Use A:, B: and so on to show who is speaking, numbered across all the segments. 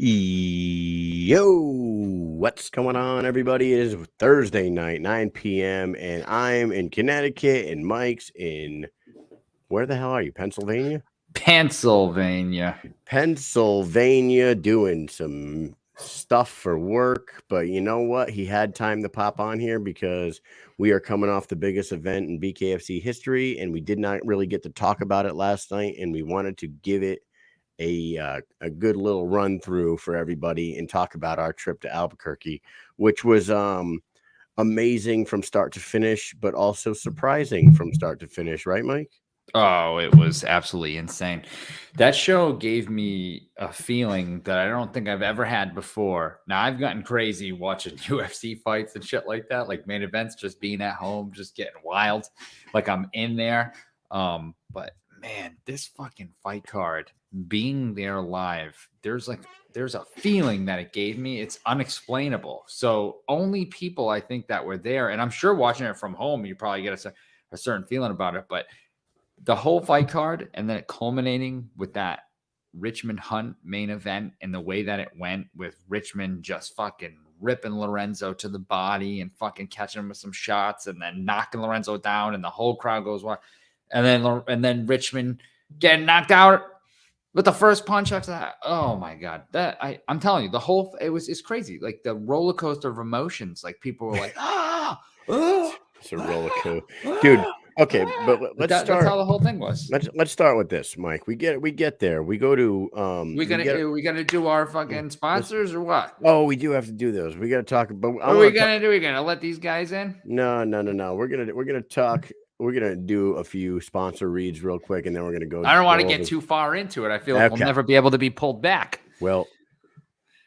A: Yo, what's going on, everybody? It is Thursday night, 9 p.m., and I'm in Connecticut, and Mike's in, where the hell are you, Pennsylvania?
B: Pennsylvania,
A: doing some stuff for work, but you know what? He had time to pop on here because we are coming off the biggest event in BKFC history, and we did not really get to talk about it last night, and we wanted to give it a good little run through for everybody and talk about our trip to Albuquerque, which was amazing from start to finish, but also surprising from start to finish, right, Mike?
B: oh, it was absolutely insane. That show gave me a feeling that I don't think I've ever had before. Now, I've gotten crazy watching UFC fights and shit like that, like main events, just being at home, just getting wild, like I'm in there. But man, this fucking fight card, being there live, there's a feeling that it gave me. It's unexplainable. So only people I think that were there, and I'm sure watching it from home, you probably get a certain feeling about it, but the whole fight card and then it culminating with that Richmond Hunt main event and the way that it went with Richmond just fucking ripping Lorenzo to the body and fucking catching him with some shots and then knocking Lorenzo down and the whole crowd goes wild. And then Richmond getting knocked out with the first punch. Oh my God. I'm telling you, it's crazy. Like the roller coaster of emotions. Like people were like,
A: It's a roller coaster. Dude, okay, but let's start.
B: That's how the whole thing was.
A: Let's start with this, Mike. We get there. We go to
B: we gonna do our fucking sponsors or what?
A: Oh, we do have to do those. We got to talk about.
B: What are we gonna do? We gonna let these guys in?
A: No. We're gonna talk. We're gonna do a few sponsor reads real quick, and then we're gonna go.
B: I don't want to get too far into it. I feel like we'll never be able to be pulled back.
A: Well,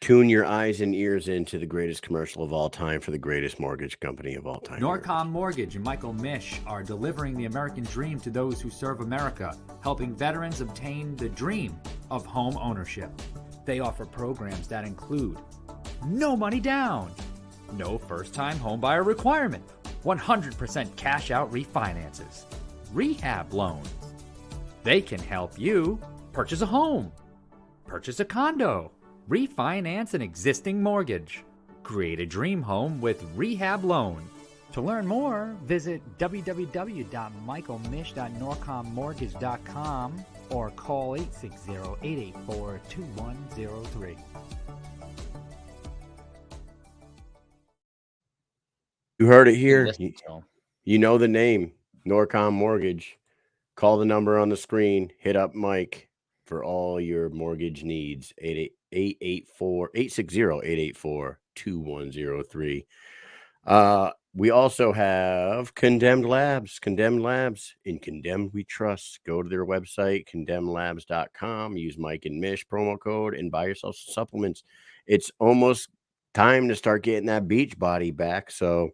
A: tune your eyes and ears into the greatest commercial of all time for the greatest mortgage company of all time.
C: Norcom Mortgage and Michael Mish are delivering the American dream to those who serve America, helping veterans obtain the dream of home ownership. They offer programs that include no money down, no first-time homebuyer requirement, 100% cash-out refinances, rehab loans. They can help you purchase a home, purchase a condo, refinance an existing mortgage, create a dream home with rehab loan. To learn more, visit www.michaelmish.norcommortgage.com or call 860-884-2103.
A: You heard it here. You know the name, Norcom Mortgage. Call the number on the screen. Hit up Mike for all your mortgage needs. 860-884-2103. We also have Condemned Labz. Condemned Labz. In Condemned we trust. Go to their website, condemnedlabs.com. Use Mike and Mish promo code and buy yourself some supplements. It's almost time to start getting that beach body back. So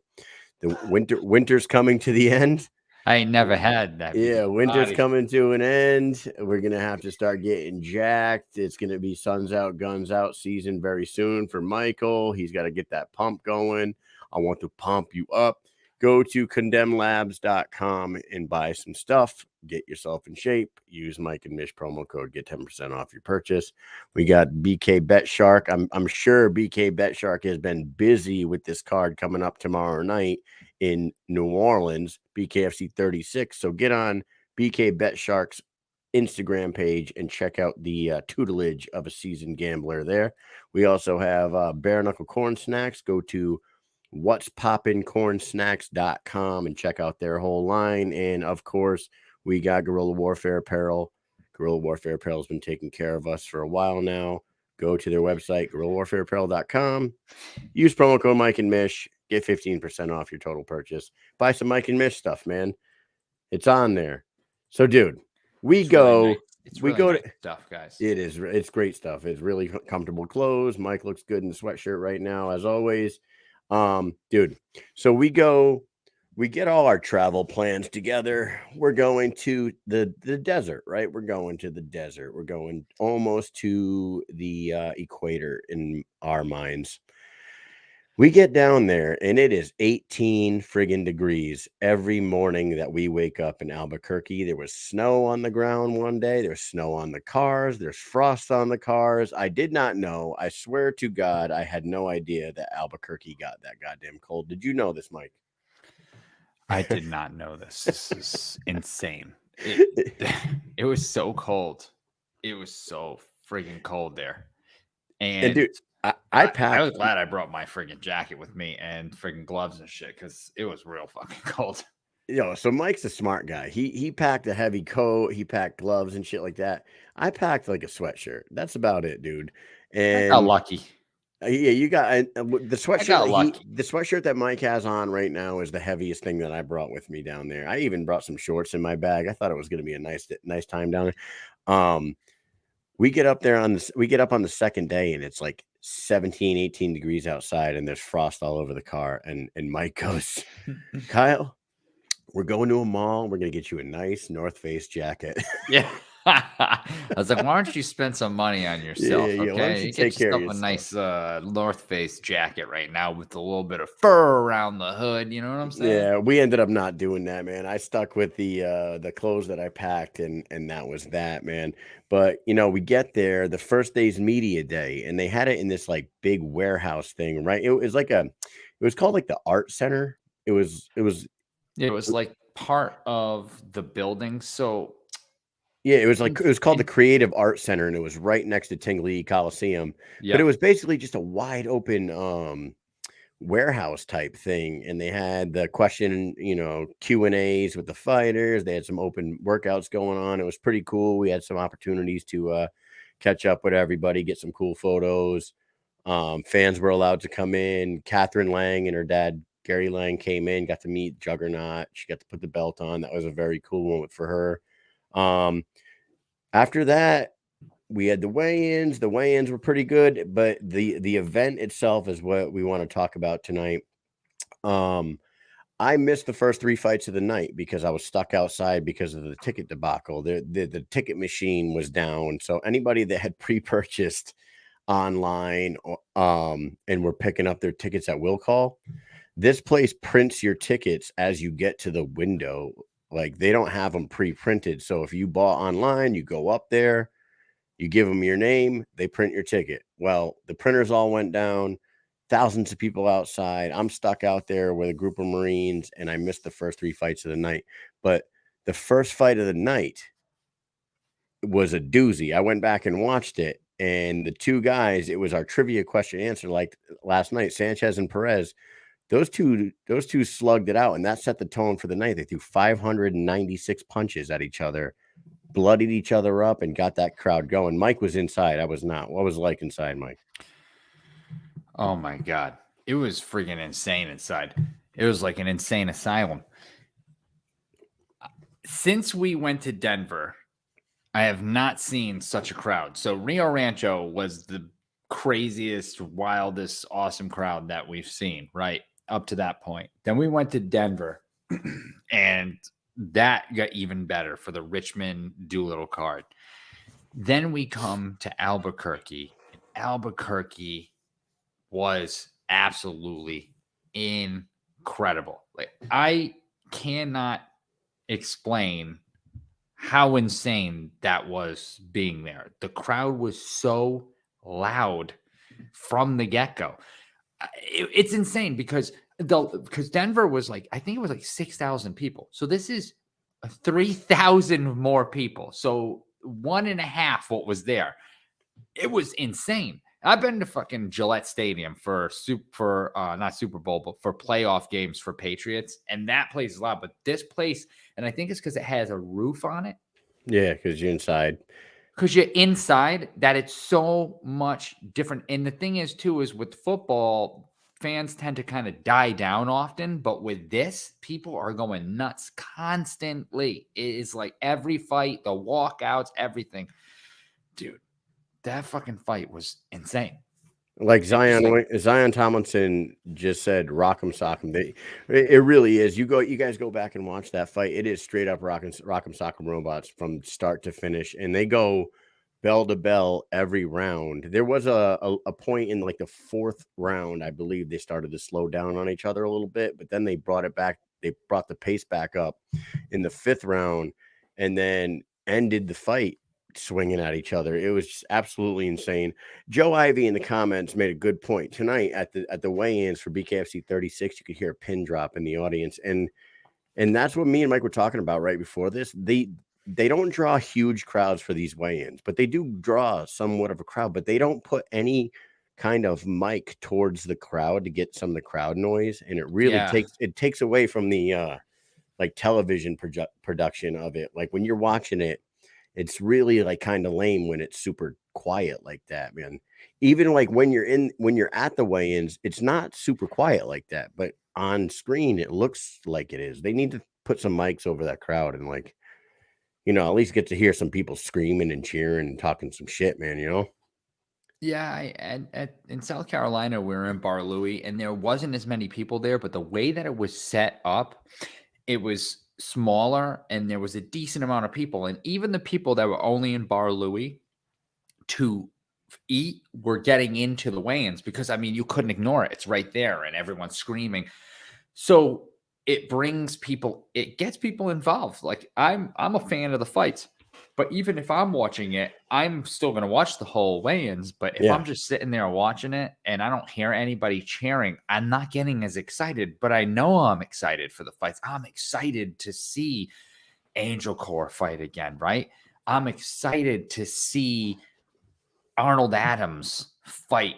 A: the winter's coming to the end.
B: I ain't never had that.
A: Yeah, winter's coming to an end. We're going to have to start getting jacked. It's going to be suns out, guns out season very soon for Michael. He's got to get that pump going. I want to pump you up. Go to condemnedlabs.com and buy some stuff. Get yourself in shape. Use Mike and Mish promo code. Get 10% off your purchase. We got BKBetShark. I'm sure BKBetShark has been busy with this card coming up tomorrow night in New Orleans, BKFC 36. So get on BKBetShark's Instagram page and check out the tutelage of a seasoned gambler there. We also have Bareknuckle corn snacks. Go to what'spoppincornsnacks.com and check out their whole line. And of course, we got Guerrilla Warfare Apparel. Guerrilla Warfare Apparel has been taking care of us for a while now. Go to their website, guerrillawarfareapparel.com. Use promo code Mike and Mish. Get 15% off your total purchase. Buy some Mike and Mish stuff, man. It's on there. So, dude, we go
B: to stuff, guys.
A: It is. It's great stuff. It's really comfortable clothes. Mike looks good in the sweatshirt right now, as always. Dude, so we get all our travel plans together. We're going to the desert, right? We're going to the desert. We're going almost to the equator in our minds. We get down there and it is 18 friggin' degrees every morning that we wake up in Albuquerque. There was snow on the ground one day. There's snow on the cars. There's frost on the cars. I did not know. I swear to God, I had no idea that Albuquerque got that goddamn cold. Did you know this, Mike?
B: I did not know this. This is insane. It was so cold. It was so friggin' cold there. And
A: dude, I
B: was glad I brought my friggin' jacket with me and friggin' gloves and shit because it was real fucking cold.
A: So Mike's a smart guy. He packed a heavy coat. He packed gloves and shit like that. I packed like a sweatshirt. That's about it, dude. And
B: I got lucky.
A: Yeah, you got the sweatshirt.
B: The
A: sweatshirt that Mike has on right now is the heaviest thing that I brought with me down there. I even brought some shorts in my bag. I thought it was going to be a nice time down there. We get up on the second day and it's like 17, 18 degrees outside and there's frost all over the car. And Mike goes, Kyle, we're going to a mall. We're going to get you a nice North Face jacket.
B: Yeah. I was like, why don't you spend some money on yourself?
A: Yeah.
B: Okay,
A: Why don't you take care of yourself?
B: A nice North Face jacket right now with a little bit of fur around the hood. You know what I'm saying?
A: Yeah, we ended up not doing that, man. I stuck with the clothes that I packed, and that was that, man. But we get there. The first day's media day, and they had it in this like big warehouse thing, right? It was called like the art center. It was
B: like part of the building. So.
A: Yeah, it was called the Creative Art Center, and it was right next to Tingley Coliseum. Yep. But it was basically just a wide open warehouse type thing, and they had the question, Q&As with the fighters. They had some open workouts going on. It was pretty cool. We had some opportunities to catch up with everybody, get some cool photos. Fans were allowed to come in. Catherine Lang and her dad Gary Lang came in, got to meet Juggernaut. She got to put the belt on. That was a very cool moment for her. After that, we had the weigh-ins. The weigh-ins were pretty good, but the event itself is what we want to talk about tonight. I missed the first 3 fights of the night because I was stuck outside because of the ticket debacle. The ticket machine was down. So anybody that had pre-purchased online and were picking up their tickets at will call, this place prints your tickets as you get to the window. Like, they don't have them pre-printed. So if you bought online, you go up there, you give them your name, they print your ticket. Well, the printers all went down, thousands of people outside. I'm stuck out there with a group of Marines, and I missed the first 3 fights of the night. But the first fight of the night was a doozy. I went back and watched it, and the 2 guys, it was our trivia question answer like last night, Sanchez and Perez. Those two slugged it out, and that set the tone for the night. They threw 596 punches at each other, bloodied each other up, and got that crowd going. Mike was inside. I was not. What was it like inside, Mike?
B: Oh, my God. It was freaking insane inside. It was like an insane asylum. Since we went to Denver, I have not seen such a crowd. So Rio Rancho was the craziest, wildest, awesome crowd that we've seen, right? Up to that point. Then we went to Denver and that got even better for the Richmond Doolittle card. Then we come to Albuquerque. Albuquerque was absolutely incredible. Like, I cannot explain how insane that was being there. The crowd was so loud from the get-go. It's insane because Denver was like, I think it was like 6,000 people. So this is 3,000 more people. So 1.5 what was there. It was insane. I've been to fucking Gillette Stadium for not Super Bowl, but for playoff games for Patriots, and that place is loud. But this place, and I think it's because it has a roof on it.
A: Yeah, because you're inside.
B: Because you're inside, that it's so much different. And the thing is, too, is with football, fans tend to kind of die down often. But with this, people are going nuts constantly. It is like every fight, the walkouts, everything. Dude, that fucking fight was insane.
A: Like Zion Tomlinson just said, rock'em sock'em. It really is. You guys go back and watch that fight. It is straight up rock'em sock'em robots from start to finish, and they go bell to bell every round. There was a point in like the fourth round, I believe they started to slow down on each other a little bit, but then they brought it back. They brought the pace back up in the fifth round and then ended the fight swinging at each other. It was just absolutely insane. Joe Ivy in the comments made a good point tonight at the weigh-ins for BKFC 36. You could hear a pin drop in the audience, and that's what me and Mike were talking about right before this. They don't draw huge crowds for these weigh-ins, but they do draw somewhat of a crowd, but they don't put any kind of mic towards the crowd to get some of the crowd noise. And it really takes away from the like television production of it. Like when you're watching it, it's really like kind of lame when it's super quiet like that, man. Even like when you're at the weigh-ins, it's not super quiet like that, but on screen, it looks like it is. They need to put some mics over that crowd and like, at least get to hear some people screaming and cheering and talking some shit, man,
B: Yeah, in South Carolina, we were in Bar Louie, and there wasn't as many people there, but the way that it was set up, it was smaller, and there was a decent amount of people. And even the people that were only in Bar Louie to eat were getting into the weigh-ins because, I mean, you couldn't ignore it. It's right there, and everyone's screaming. So it gets people involved. Like I'm a fan of the fights, but even if I'm watching it, I'm still going to watch the whole weigh-ins. But if I'm just sitting there watching it and I don't hear anybody cheering, I'm not getting as excited, but I know I'm excited for the fights. I'm excited to see Angel Core fight again, right? I'm excited to see Arnold Adams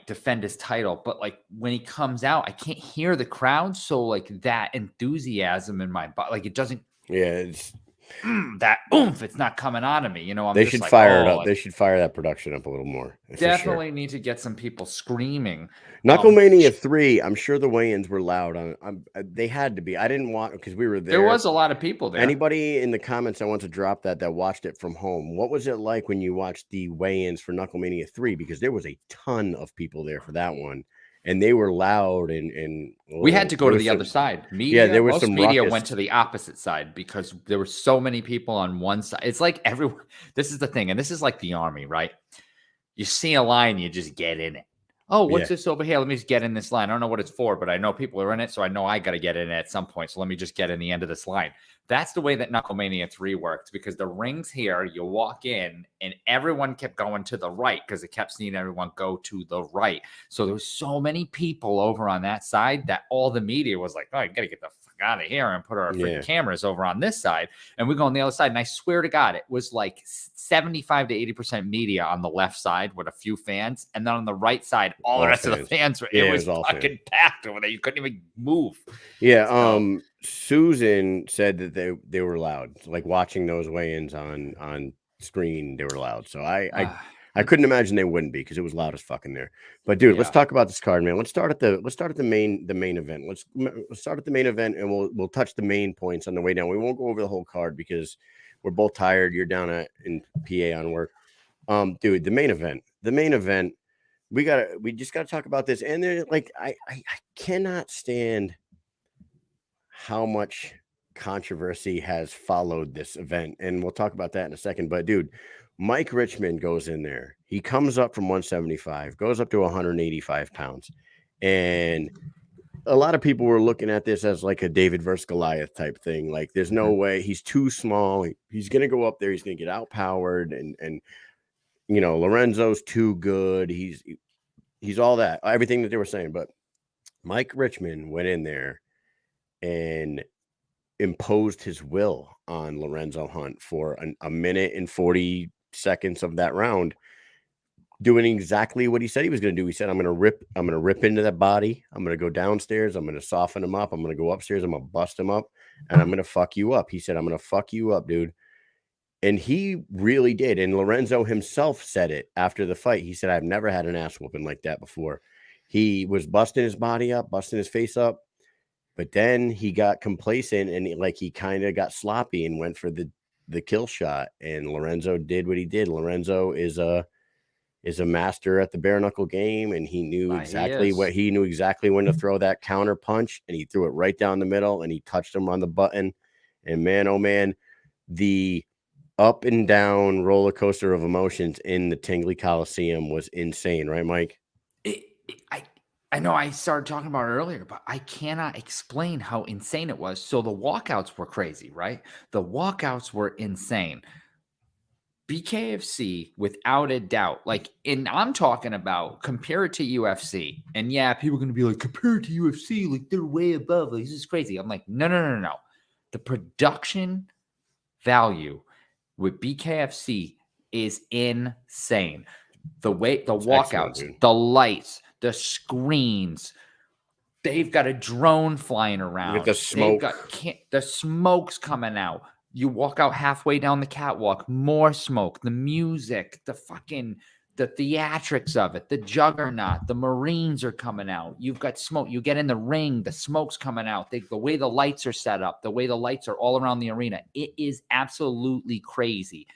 B: defend his title, but like when he comes out, I can't hear the crowd, so like that enthusiasm in my body, like it doesn't,
A: it's
B: that oomph, it's not coming on of me,
A: they should fire it up. They should fire that production up a little more.
B: Definitely need to get some people screaming.
A: Knucklemania 3, I'm sure the weigh-ins were loud on. They had to be. I didn't want, because we were there.
B: There was a lot of people there.
A: Anybody in the comments I want to drop that watched it from home, what was it like when you watched the weigh-ins for Knucklemania 3? Because there was a ton of people there for that one, and they were loud, and
B: we had to go to the other side. Media,
A: there was
B: most
A: some
B: media
A: ruckus.
B: went to the opposite side because there were so many people on one side. It's like everyone. This is the thing, and this is like the army, right? You see a line, you just get in it. Oh, what's this over here? Let me just get in this line. I don't know what it's for, but I know people are in it, so I know I got to get in it at some point. So let me just get in the end of this line. That's the way that Knucklemania 3 worked, because the ring's here, you walk in, and everyone kept going to the right because it kept seeing everyone go to the right. So there was so many people over on that side that all the media was like, oh, you got to get the fuck out of here and put our freaking cameras over on this side. And we go on the other side. And I swear to God, it was like 75 to 80% media on the left side with a few fans. And then on the right side, all the rest of the fans were, it was fucking packed over there. You couldn't even move.
A: Yeah. Susan said that they were loud, like watching those weigh-ins on screen. They were loud. So I couldn't imagine they wouldn't be, because it was loud as fucking there. But dude, let's talk about this card, man. Let's start at the main event. Let's start at the main event, and we'll touch the main points on the way down. We won't go over the whole card because we're both tired. You're down in PA on work. Dude, the main event. We just gotta talk about this. And they're like, I cannot stand how much controversy has followed this event, and we'll talk about that in a second. But dude, Mike Richmond goes in there. He comes up from 175, goes up to 185 pounds, and a lot of people were looking at this as like a David versus Goliath type thing. Like, there's no way, he's too small. He's gonna go up there. He's gonna get outpowered, and Lorenzo's too good. He's all that, everything that they were saying. But Mike Richmond went in there and imposed his will on Lorenzo Hunt for a minute and 40 seconds of that round, doing exactly what he said he was going to do. He said, I'm going to rip into that body. I'm going to go downstairs. I'm going to soften him up. I'm going to go upstairs. I'm going to bust him up, and I'm going to fuck you up. He said, I'm going to fuck you up, dude. And he really did. And Lorenzo himself said it after the fight. He said, I've never had an ass whooping like that before. He was busting his body up, busting his face up. But then he got complacent, and he kind of got sloppy and went for the kill shot. And Lorenzo did what he did. Lorenzo is a master at the bare knuckle game, and he knew exactly when to throw that counter punch, and he threw it right down the middle, and he touched him on the button. And man, oh man, the up and down roller coaster of emotions in the Tingley Coliseum was insane, right, Mike?
B: I know I started talking about it earlier, but I cannot explain how insane it was. So the walkouts were crazy, right? The walkouts were insane. BKFC, without a doubt, and I'm talking about compare it to UFC. And yeah, people are going to be like, compare it to UFC, like they're way above. Like, this is crazy. I'm like, no. The production value with BKFC is insane. The way, the walkouts, the lights, the screens, they've got a drone flying around.
A: With the smoke.
B: The smoke's coming out. You walk out halfway down the catwalk, more smoke, the music, the theatrics of it, the juggernaut, the Marines are coming out. You've got smoke. You get in the ring, the smoke's coming out. The way the lights are set up, the way the lights are all around the arena, it is absolutely crazy.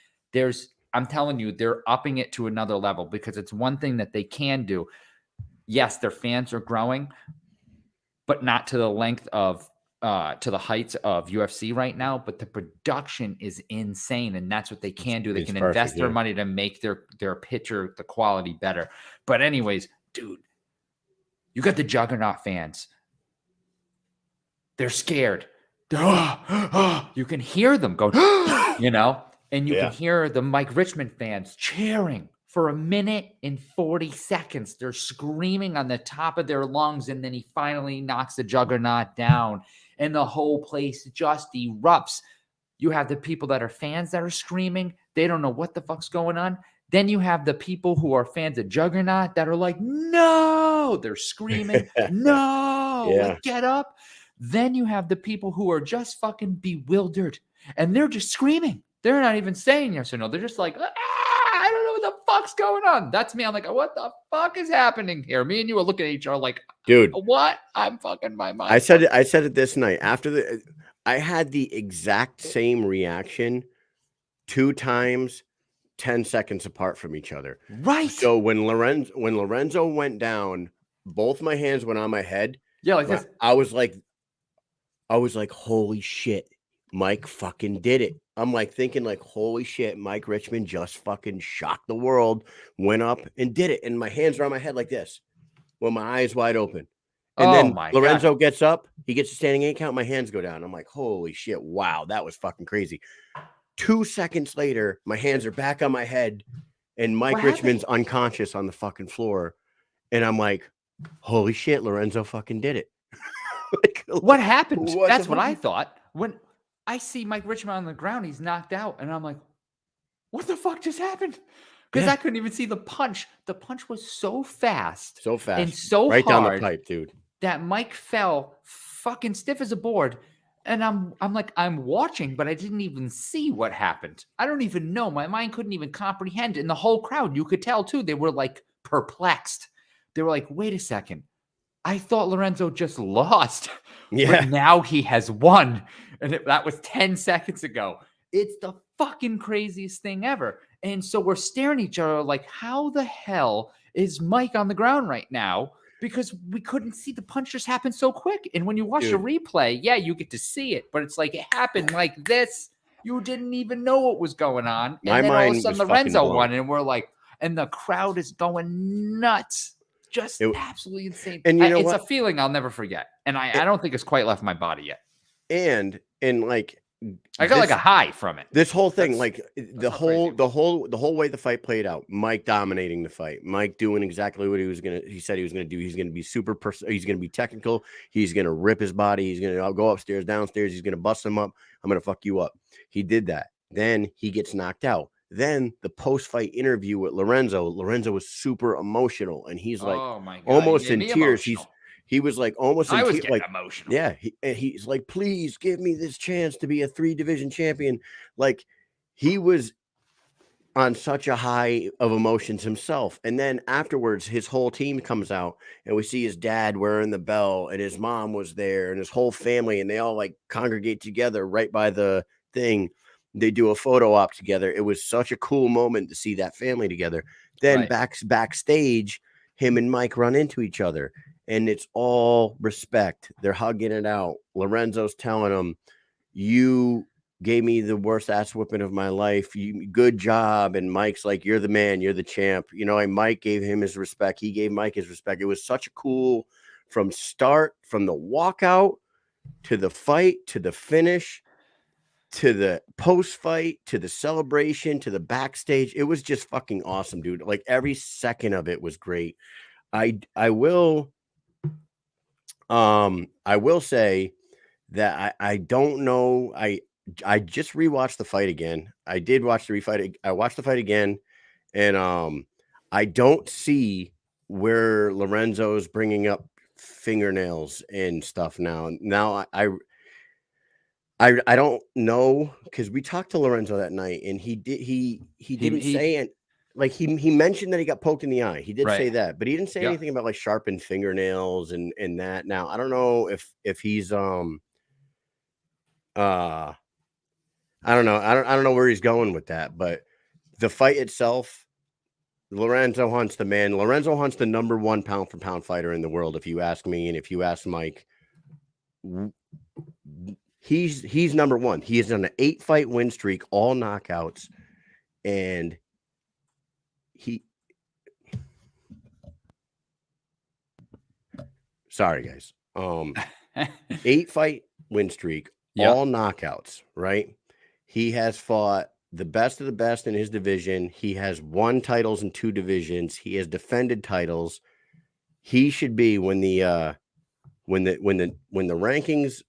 B: I'm telling you, they're upping it to another level because it's one thing that they can do. Yes, their fans are growing, but not to the length of to the heights of UFC right now, but the production is insane, and that's what they can do. They can invest their money to make their picture, the quality better. But anyways, dude, you got the Juggernaut fans. They're scared. You can hear them go, and you can hear the Mike Richmond fans cheering for 1 minute and 40 seconds. They're screaming on the top of their lungs, and then he finally knocks the Juggernaut down. And the whole place just erupts. You have the people that are fans that are screaming. They don't know what the fuck's going on. Then you have the people who are fans of Juggernaut that are like, no, they're screaming, no, like, get up. Then you have the people who are just fucking bewildered and they're just screaming. They're not even saying yes or no. They're just like, I don't know what the fuck's going on. That's me. I'm like, what the fuck is happening here? Me and you are looking at each other like, dude, what? I'm fucking my mind.
A: I said it this night I had the exact same reaction 2 times, 10 seconds apart from each other.
B: Right.
A: So when Lorenzo went down, both my hands went on my head.
B: Yeah, like this.
A: I was like, holy shit, Mike fucking did it. I'm like thinking like, holy shit, Mike Richmond just fucking shocked the world, went up and did it. And my hands are on my head like this, with my eyes wide open. And then Lorenzo gets up, he gets a standing 8 count, my hands go down. I'm like, holy shit, wow, that was fucking crazy. 2 seconds later, my hands are back on my head, and Mike Richmond's unconscious on the fucking floor. And I'm like, holy shit, Lorenzo fucking did it.
B: What happened? That's what I thought. When I see Mike Richmond on the ground, he's knocked out, and I'm like, what the fuck just happened? Because I couldn't even see the punch. The punch was so fast. And so
A: right
B: hard
A: down the pipe, dude.
B: That Mike fell fucking stiff as a board. And I'm like, I'm watching, but I didn't even see what happened. I don't even know. My mind couldn't even comprehend. And the whole crowd, you could tell too, they were like perplexed. They were like, wait a second. I thought Lorenzo just lost.
A: Yeah.
B: But now he has won. And that was 10 seconds ago. It's the fucking craziest thing ever. And so we're staring at each other like, how the hell is Mike on the ground right now? Because we couldn't see the punch just happen so quick. And when you watch the replay, you get to see it. But it's like it happened like this. You didn't even know what was going on. And then all of a sudden Lorenzo won. And we're like, and the crowd is going nuts. Just absolutely insane.
A: And you know
B: it's a feeling I'll never forget. And I don't think it's quite left my body yet.
A: And like
B: I got like a high from it.
A: This whole thing, like the whole way the fight played out, Mike dominating the fight, Mike doing exactly what he said he was gonna do. He's gonna be he's gonna be technical, he's gonna rip his body, he's gonna go upstairs, downstairs, he's gonna bust him up, I'm gonna fuck you up. He did that. Then he gets knocked out. Then the post-fight interview with Lorenzo was super emotional, and he's like almost in tears.
B: Emotional.
A: He was like almost in tears, like
B: emotional.
A: Yeah, he's like, please give me this chance to be a 3-division champion. Like he was on such a high of emotions himself. And then afterwards, his whole team comes out, and we see his dad wearing the bell, and his mom was there, and his whole family, and they all like congregate together right by the thing. They do a photo op together. It was such a cool moment to see that family together. Then backstage, him and Mike run into each other, and it's all respect. They're hugging it out. Lorenzo's telling him, you gave me the worst ass whipping of my life. Good job. And Mike's like, you're the man, you're the champ. You know, and Mike gave him his respect. He gave Mike his respect. It was such a cool from the walkout to the fight, to the finish, to the post fight, to the celebration, to the backstage. It was just fucking awesome, dude. Like every second of it was great. I will say that I don't know. I just rewatched the fight again. I did watch the refight. I watched the fight again, and I don't see where Lorenzo's bringing up fingernails and stuff now. Now I don't know, because we talked to Lorenzo that night, and he didn't say it. Like he mentioned that he got poked in the eye. He did say that, but he didn't say anything about like sharpened fingernails and that. Now I don't know if he's I don't know. I don't know where he's going with that, but the fight itself, Lorenzo Hunt's the man. Lorenzo Hunt's the number 1 pound for pound fighter in the world, if you ask me, and if you ask Mike. He's number 1. He is on an 8-fight win streak, all knockouts, and sorry guys. 8-fight win streak, all knockouts, right? He has fought the best of the best in his division. He has won titles in 2 divisions. He has defended titles. He should be when the rankings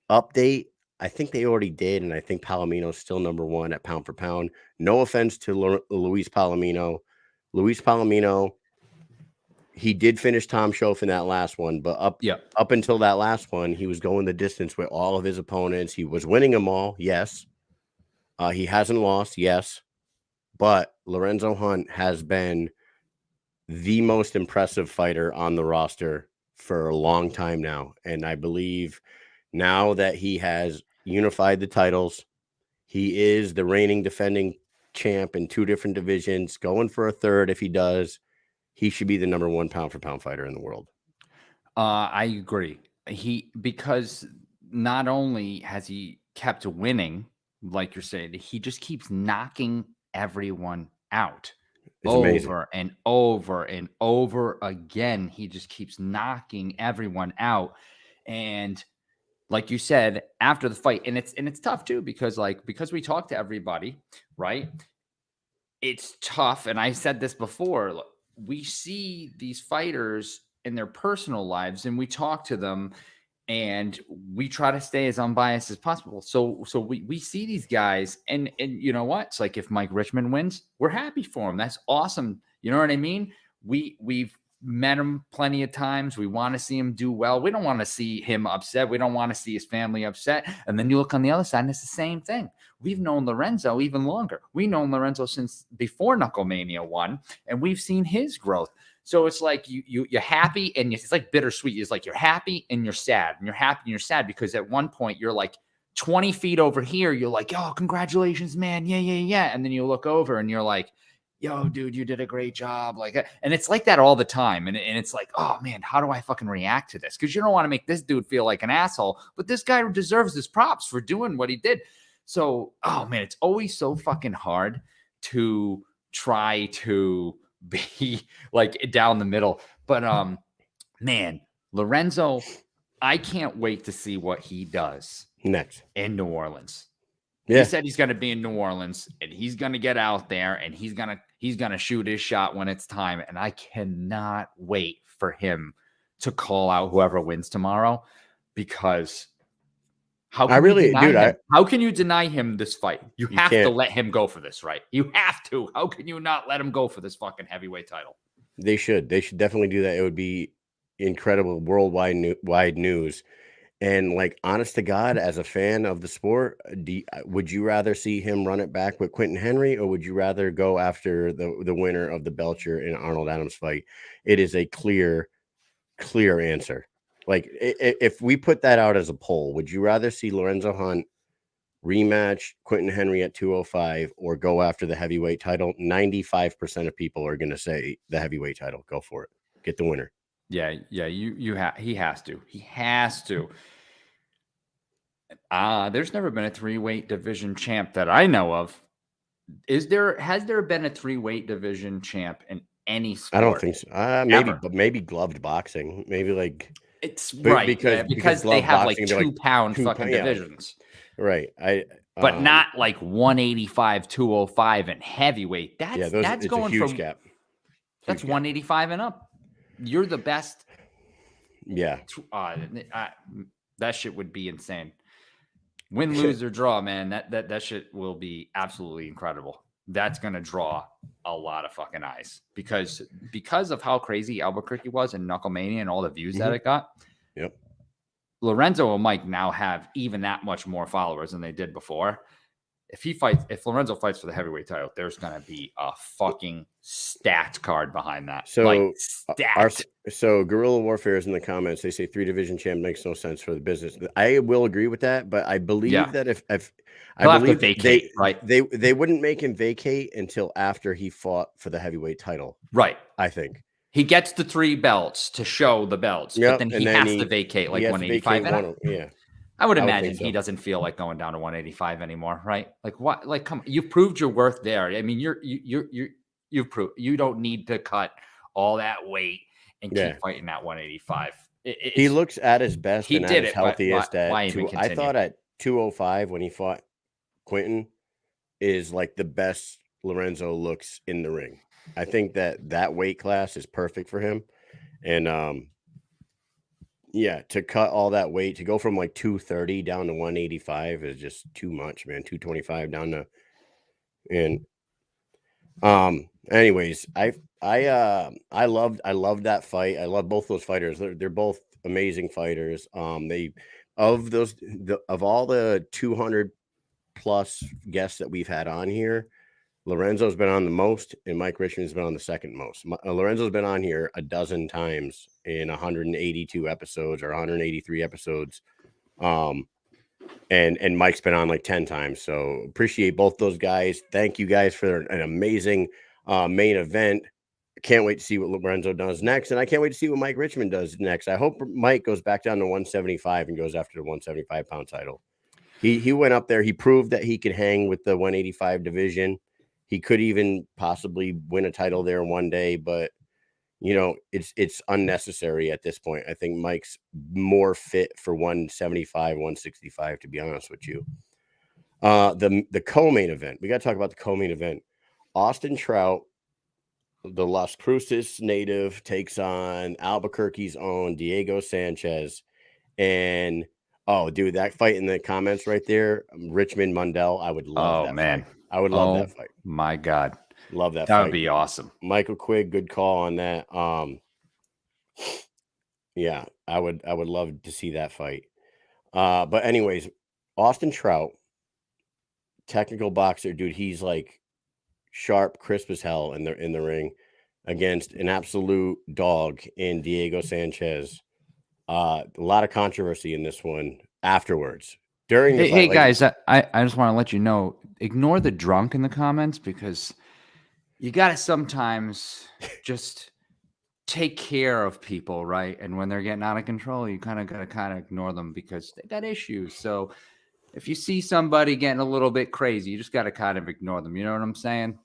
A: update. I think they already did, and I think Palomino's still number 1 at pound for pound. No offense to Luis Palomino. Luis Palomino, he did finish Tom Schoaf in that last one, but up until that last one, he was going the distance with all of his opponents. He was winning them all, yes. He hasn't lost, yes. But Lorenzo Hunt has been the most impressive fighter on the roster for a long time now. And I believe now that he has unified the titles, he is the reigning defending champ in 2 different divisions, going for a third. If he does, he should be the number 1 pound for pound fighter in the world.
B: I agree. Because not only has he kept winning, like you're saying, he just keeps knocking everyone out.
A: It's amazing.
B: Over and over and over again. He just keeps knocking everyone out. And like you said, after the fight, and it's tough too, because we talk to everybody, right? It's tough. And I said this before, we see these fighters in their personal lives and we talk to them and we try to stay as unbiased as possible. So we see these guys and you know what? It's like, if Mike Richmond wins, we're happy for him. That's awesome. You know what I mean? We've met him plenty of times. We want to see him do well. We don't want to see him upset. We don't want to see his family upset. And then you look on the other side and it's the same thing. We've known Lorenzo even longer. We've known Lorenzo since before Knucklemania 1, and we've seen his growth. So it's like you're happy and it's like bittersweet. It's like you're happy and you're sad, and you're happy and you're sad because at one point you're like 20 feet over here. You're like, oh, congratulations, man. Yeah. And then you look over and you're like, yo, dude, you did a great job. And it's like that all the time. And it's like, oh man, how do I fucking react to this? Because you don't want to make this dude feel like an asshole, but this guy deserves his props for doing what he did. So, oh man, it's always so fucking hard to try to be like down the middle. But man, Lorenzo, I can't wait to see what he does
A: next
B: in New Orleans.
A: Yeah.
B: He said he's going to be in New Orleans and he's going to get out there and he's going to shoot his shot when it's time. And I cannot wait for him to call out whoever wins tomorrow, because how can you deny him this fight? You have to let him go for this, right? You have to. How can you not let him go for this fucking heavyweight title?
A: They should definitely do that. It would be incredible worldwide news. And like, honest to God, as a fan of the sport, would you rather see him run it back with Quentin Henry, or would you rather go after the winner of the Belcher and Arnold Adams fight? It is a clear answer. Like, if we put that out as a poll, would you rather see Lorenzo Hunt rematch Quentin Henry at 205 or go after the heavyweight title? 95% of people are going to say the heavyweight title. Go for it. Get the winner.
B: Yeah. He has to. There's never been a 3-weight division champ that I know of. Has there been a 3-weight division champ in any sport?
A: I don't think so. Maybe, but maybe gloved boxing. Maybe like
B: it's right because they have like 2-pound fucking divisions.
A: Right.
B: But not like 185, 205 and heavyweight. That's going
A: a huge
B: from
A: gap.
B: That's 185 and up. You're the best.
A: Yeah.
B: That shit would be insane. Win, lose, or draw, man. That shit will be absolutely incredible. That's gonna draw a lot of fucking eyes because of how crazy Albuquerque was and Knucklemania and all the views that it got.
A: Yep.
B: Lorenzo and Mike now have even that much more followers than they did before. If Lorenzo fights for the heavyweight title, there's gonna be a fucking stacked card behind that.
A: So
B: stacked.
A: So Guerrilla Warfare is in the comments. They say 3-division champ makes no sense for the business. I will agree with that, but I believe that if I believe
B: vacate,
A: they wouldn't make him vacate until after he fought for the heavyweight title.
B: Right.
A: I think
B: he gets the 3 belts to show the belts, but then he has to vacate like 185.
A: Yeah.
B: I would imagine he doesn't feel like going down to 185 anymore, right? Like what? Like, come on, you've proved your worth there. I mean, you've proved you don't need to cut all that weight and keep fighting at 185.
A: He looks at his best and at his healthiest
B: I
A: thought at 205 when he fought Quentin is like the best Lorenzo looks in the ring. I think that weight class is perfect for him. And to cut all that weight, to go from like 230 down to 185 is just too much, man. 225 down to, and anyways, I loved that fight. I love both those fighters. They're both amazing fighters. Of all the 200 plus guests that we've had on here, Lorenzo's been on the most and Mike Richmond's been on the second most. Lorenzo's been on here a dozen times in 182 episodes or 183 episodes. And Mike's been on like 10 times. So appreciate both those guys. Thank you guys for an amazing main event. Can't wait to see what Lorenzo does next. And I can't wait to see what Mike Richmond does next. I hope Mike goes back down to 175 and goes after the 175 pound title. He went up there. He proved that he could hang with the 185 division. He could even possibly win a title there one day, but it's unnecessary at this point. I think Mike's more fit for 175, 165, to be honest with you. The co-main event. We got to talk about the co-main event. Austin Trout, the Las Cruces native, takes on Albuquerque's own Diego Sanchez. And dude, that fight in the comments right there, Richmond Mundell, I would love that fight. I would love that fight.
B: My God.
A: Love that fight.
B: That would be awesome.
A: Michael Quigg, good call on that. Yeah, I would love to see that fight. But anyways, Austin Trout, technical boxer, dude, he's like sharp, crisp as hell in the ring against an absolute dog in Diego Sanchez. A lot of controversy in this one afterwards. During the
B: fight, guys, I just want to let you know, ignore the drunk in the comments because you got to sometimes just take care of people, right? And when they're getting out of control, you kind of got to ignore them because they got issues. So if you see somebody getting a little bit crazy, you just got to kind of ignore them. You know what I'm saying?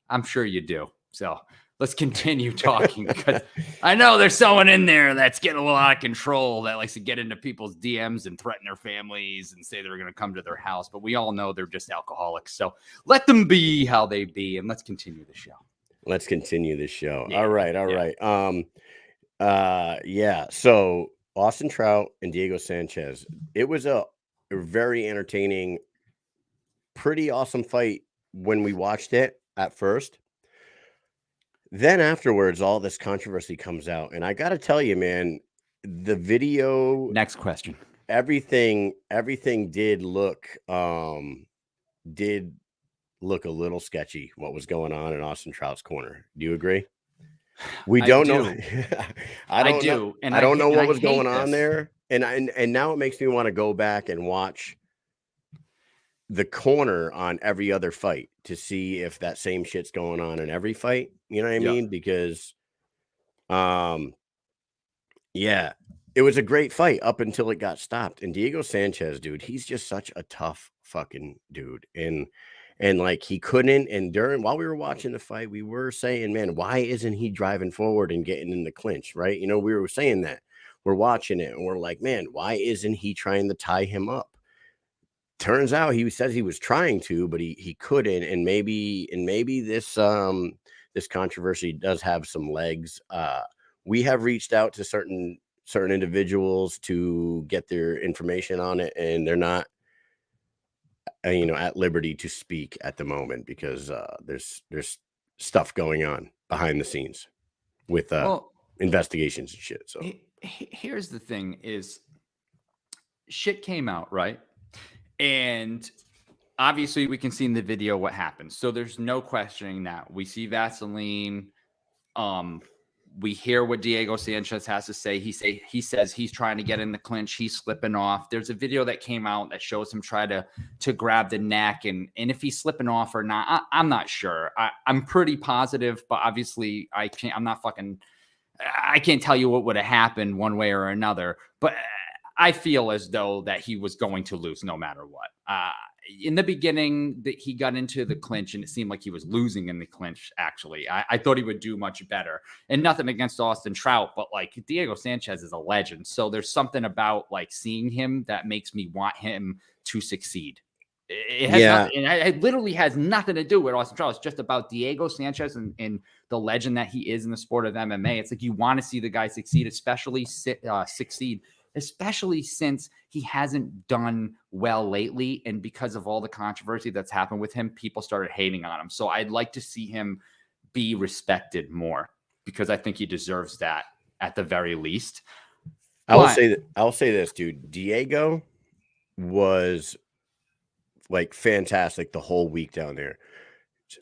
B: I'm sure you do. So let's continue talking because I know there's someone in there that's getting a little out of control that likes to get into people's DMs and threaten their families and say they're going to come to their house. But we all know they're just alcoholics. So let them be how they be. And let's continue the show.
A: Yeah. All right. So Austin Trout and Diego Sanchez. It was a very entertaining, pretty awesome fight when we watched it at first. Then afterwards, all this controversy comes out. And I got to tell you, man, the video.
B: Next question.
A: Everything did look a little sketchy what was going on in Austin Trout's corner. Do you agree? We don't know. I don't know what was going on there. And now it makes me want to go back and watch the corner on every other fight to see if that same shit's going on in every fight. You know what I mean? Because, it was a great fight up until it got stopped. And Diego Sanchez, dude, he's just such a tough fucking dude. And like he couldn't. And while we were watching the fight, we were saying, man, why isn't he driving forward and getting in the clinch? Right. You know, we were saying that. We're watching it and we're like, man, why isn't he trying to tie him up? Turns out he says he was trying to, but he couldn't. And maybe this this controversy does have some legs. We have reached out to certain individuals to get their information on it, and they're not at liberty to speak at the moment because there's stuff going on behind the scenes with investigations and shit. So
B: here's the thing is shit came out, right? And obviously we can see in the video what happened. So there's no questioning that. We see Vaseline. We hear what Diego Sanchez has to say. He says he's trying to get in the clinch. He's slipping off. There's a video that came out that shows him try to grab the neck. And if he's slipping off or not, I'm not sure. I'm pretty positive, but obviously I can't tell you what would have happened one way or another. But I feel as though that he was going to lose no matter what. In the beginning, that he got into the clinch and it seemed like he was losing in the clinch. Actually, I thought he would do much better. And nothing against Austin Trout, but like Diego Sanchez is a legend. So there's something about like seeing him that makes me want him to succeed. It literally has nothing to do with Austin Trout. It's just about Diego Sanchez and the legend that he is in the sport of MMA. It's like you want to see the guy succeed, especially especially since he hasn't done well lately. And because of all the controversy that's happened with him, people started hating on him. So I'd like to see him be respected more because I think he deserves that at the very least.
A: I'll say this, dude. Diego was like fantastic the whole week down there.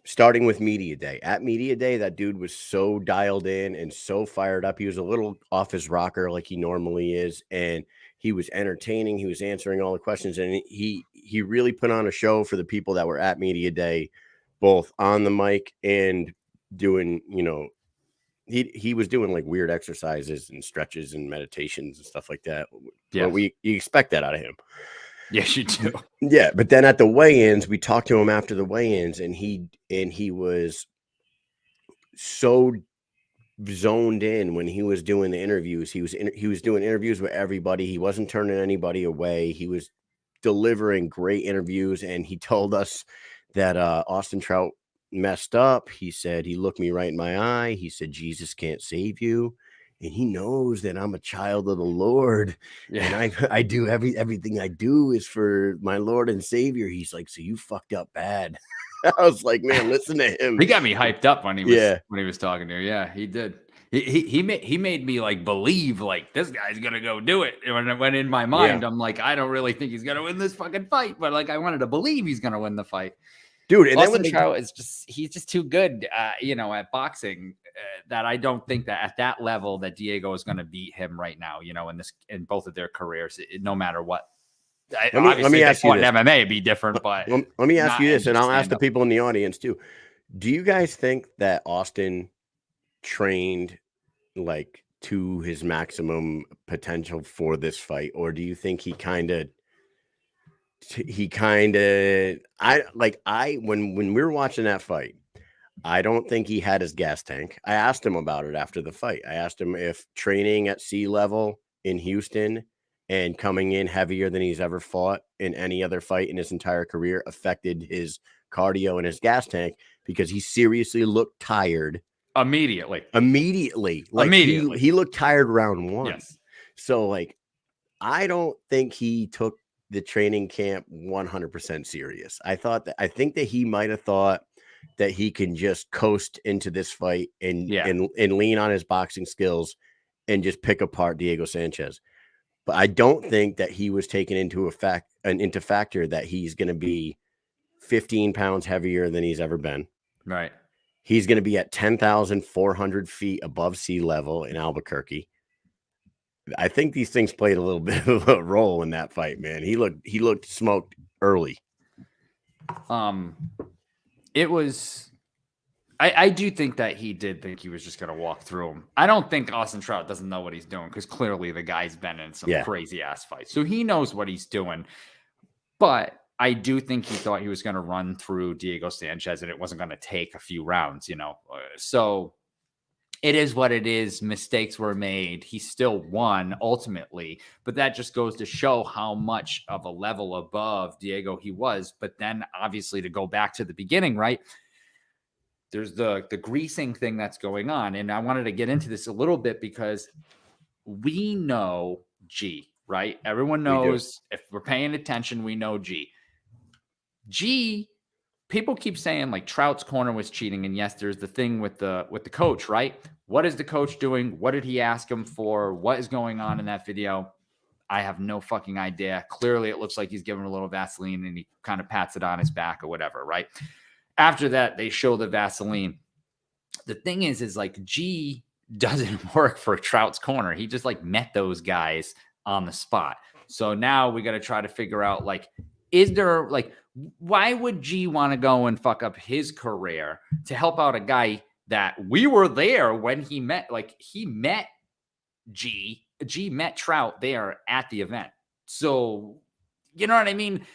A: Starting with media day. At media day, that dude was so dialed in and so fired up. He was a little off his rocker like he normally is, and he was entertaining. He was answering all the questions, and he really put on a show for the people that were at media day, both on the mic and doing, he was doing like weird exercises and stretches and meditations and stuff like that. Yeah, you expect that out of him.
B: Yes, you do.
A: Yeah, but then at the weigh-ins, we talked to him after the weigh-ins, and he was so zoned in when he was doing the interviews. He was doing interviews with everybody. He wasn't turning anybody away. He was delivering great interviews, and he told us that Austin Trout messed up. He said he looked me right in my eye. He said Jesus can't save you. And he knows that I'm a child of the Lord. Yeah. And I do everything I do is for my Lord and Savior. He's like, so you fucked up bad. I was like, man, listen to him.
B: He got me hyped up when he was talking to her. Yeah, he did. He made me like believe like this guy's gonna go do it. And when in my mind, I'm like, I don't really think he's gonna win this fucking fight, but like I wanted to believe he's gonna win the fight.
A: Dude, and
B: Austin Trout is he's just too good, at boxing. That I don't think that at that level that Diego is going to beat him right now. In both of their careers, no matter what. Let me ask you this. MMA would be different, but
A: let me ask you this, and I'll ask the people in the audience too. Do you guys think that Austin trained like to his maximum potential for this fight, or do you think when we were watching that fight, I don't think he had his gas tank. I asked him about it after the fight. I asked him if training at sea level in Houston and coming in heavier than he's ever fought in any other fight in his entire career affected his cardio and his gas tank, because he seriously looked tired.
B: Immediately.
A: He looked tired round one.
B: Yes.
A: So like, I don't think he took the training camp 100% serious. I think that he might have thought that he can just coast into this fight and lean on his boxing skills and just pick apart Diego Sanchez. But I don't think that he was taken into factor that he's going to be 15 pounds heavier than he's ever been.
B: Right.
A: He's going to be at 10,400 feet above sea level in Albuquerque. I think these things played a little bit of a role in that fight, man. He looked smoked early.
B: It was I do think that he did think he was just going to walk through him. I don't think Austin Trout doesn't know what he's doing because clearly the guy's been in some crazy ass fights. So he knows what he's doing. But I do think he thought he was going to run through Diego Sanchez and it wasn't going to take a few rounds, So it is what it is. Mistakes were made. He still won ultimately, but that just goes to show how much of a level above Diego he was. But then obviously to go back to the beginning, right? There's the greasing thing that's going on. And I wanted to get into this a little bit because we know G, right? Everyone knows if we're paying attention, we know G. People keep saying like Trout's corner was cheating. And yes, there's the thing with the coach, right? What is the coach doing? What did he ask him for? What is going on in that video? I have no fucking idea. Clearly, it looks like he's giving a little Vaseline and he kind of pats it on his back or whatever, right? After that, they show the Vaseline. The thing is like G doesn't work for Trout's corner. He just like met those guys on the spot. So now we got to try to figure out like, is there like, why would G want to go and fuck up his career to help out a guy that we were there when he met? Like he met G met Trout there at the event. So, you know what I mean?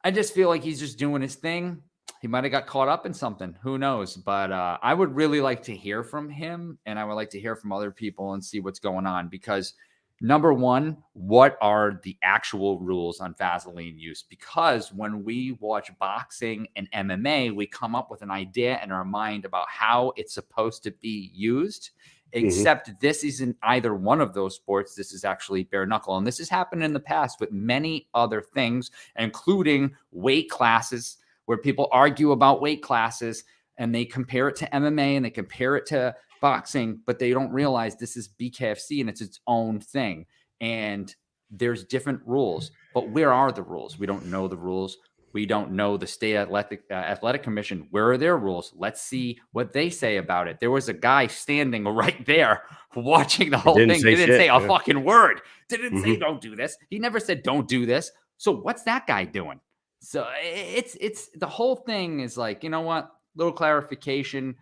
B: I just feel like he's just doing his thing. He might have got caught up in something. Who knows? But I would really like to hear from him, and I would like to hear from other people and see what's going on. Because number one, what are the actual rules on Vaseline use? Because when we watch boxing and MMA, we come up with an idea in our mind about how it's supposed to be used. Except this isn't either one of those sports. This is actually bare knuckle. And this has happened in the past with many other things, including weight classes, where people argue about weight classes and they compare it to MMA and they compare it to boxing, but they don't realize this is BKFC and it's its own thing. And there's different rules, but where are the rules? We don't know the rules. We don't know the state athletic commission. Where are their rules? Let's see what they say about it. There was a guy standing right there watching the whole thing. Didn't say a fucking word. Didn't say don't do this. He never said don't do this. So what's that guy doing? So it's the whole thing is like, you know what? Little clarification.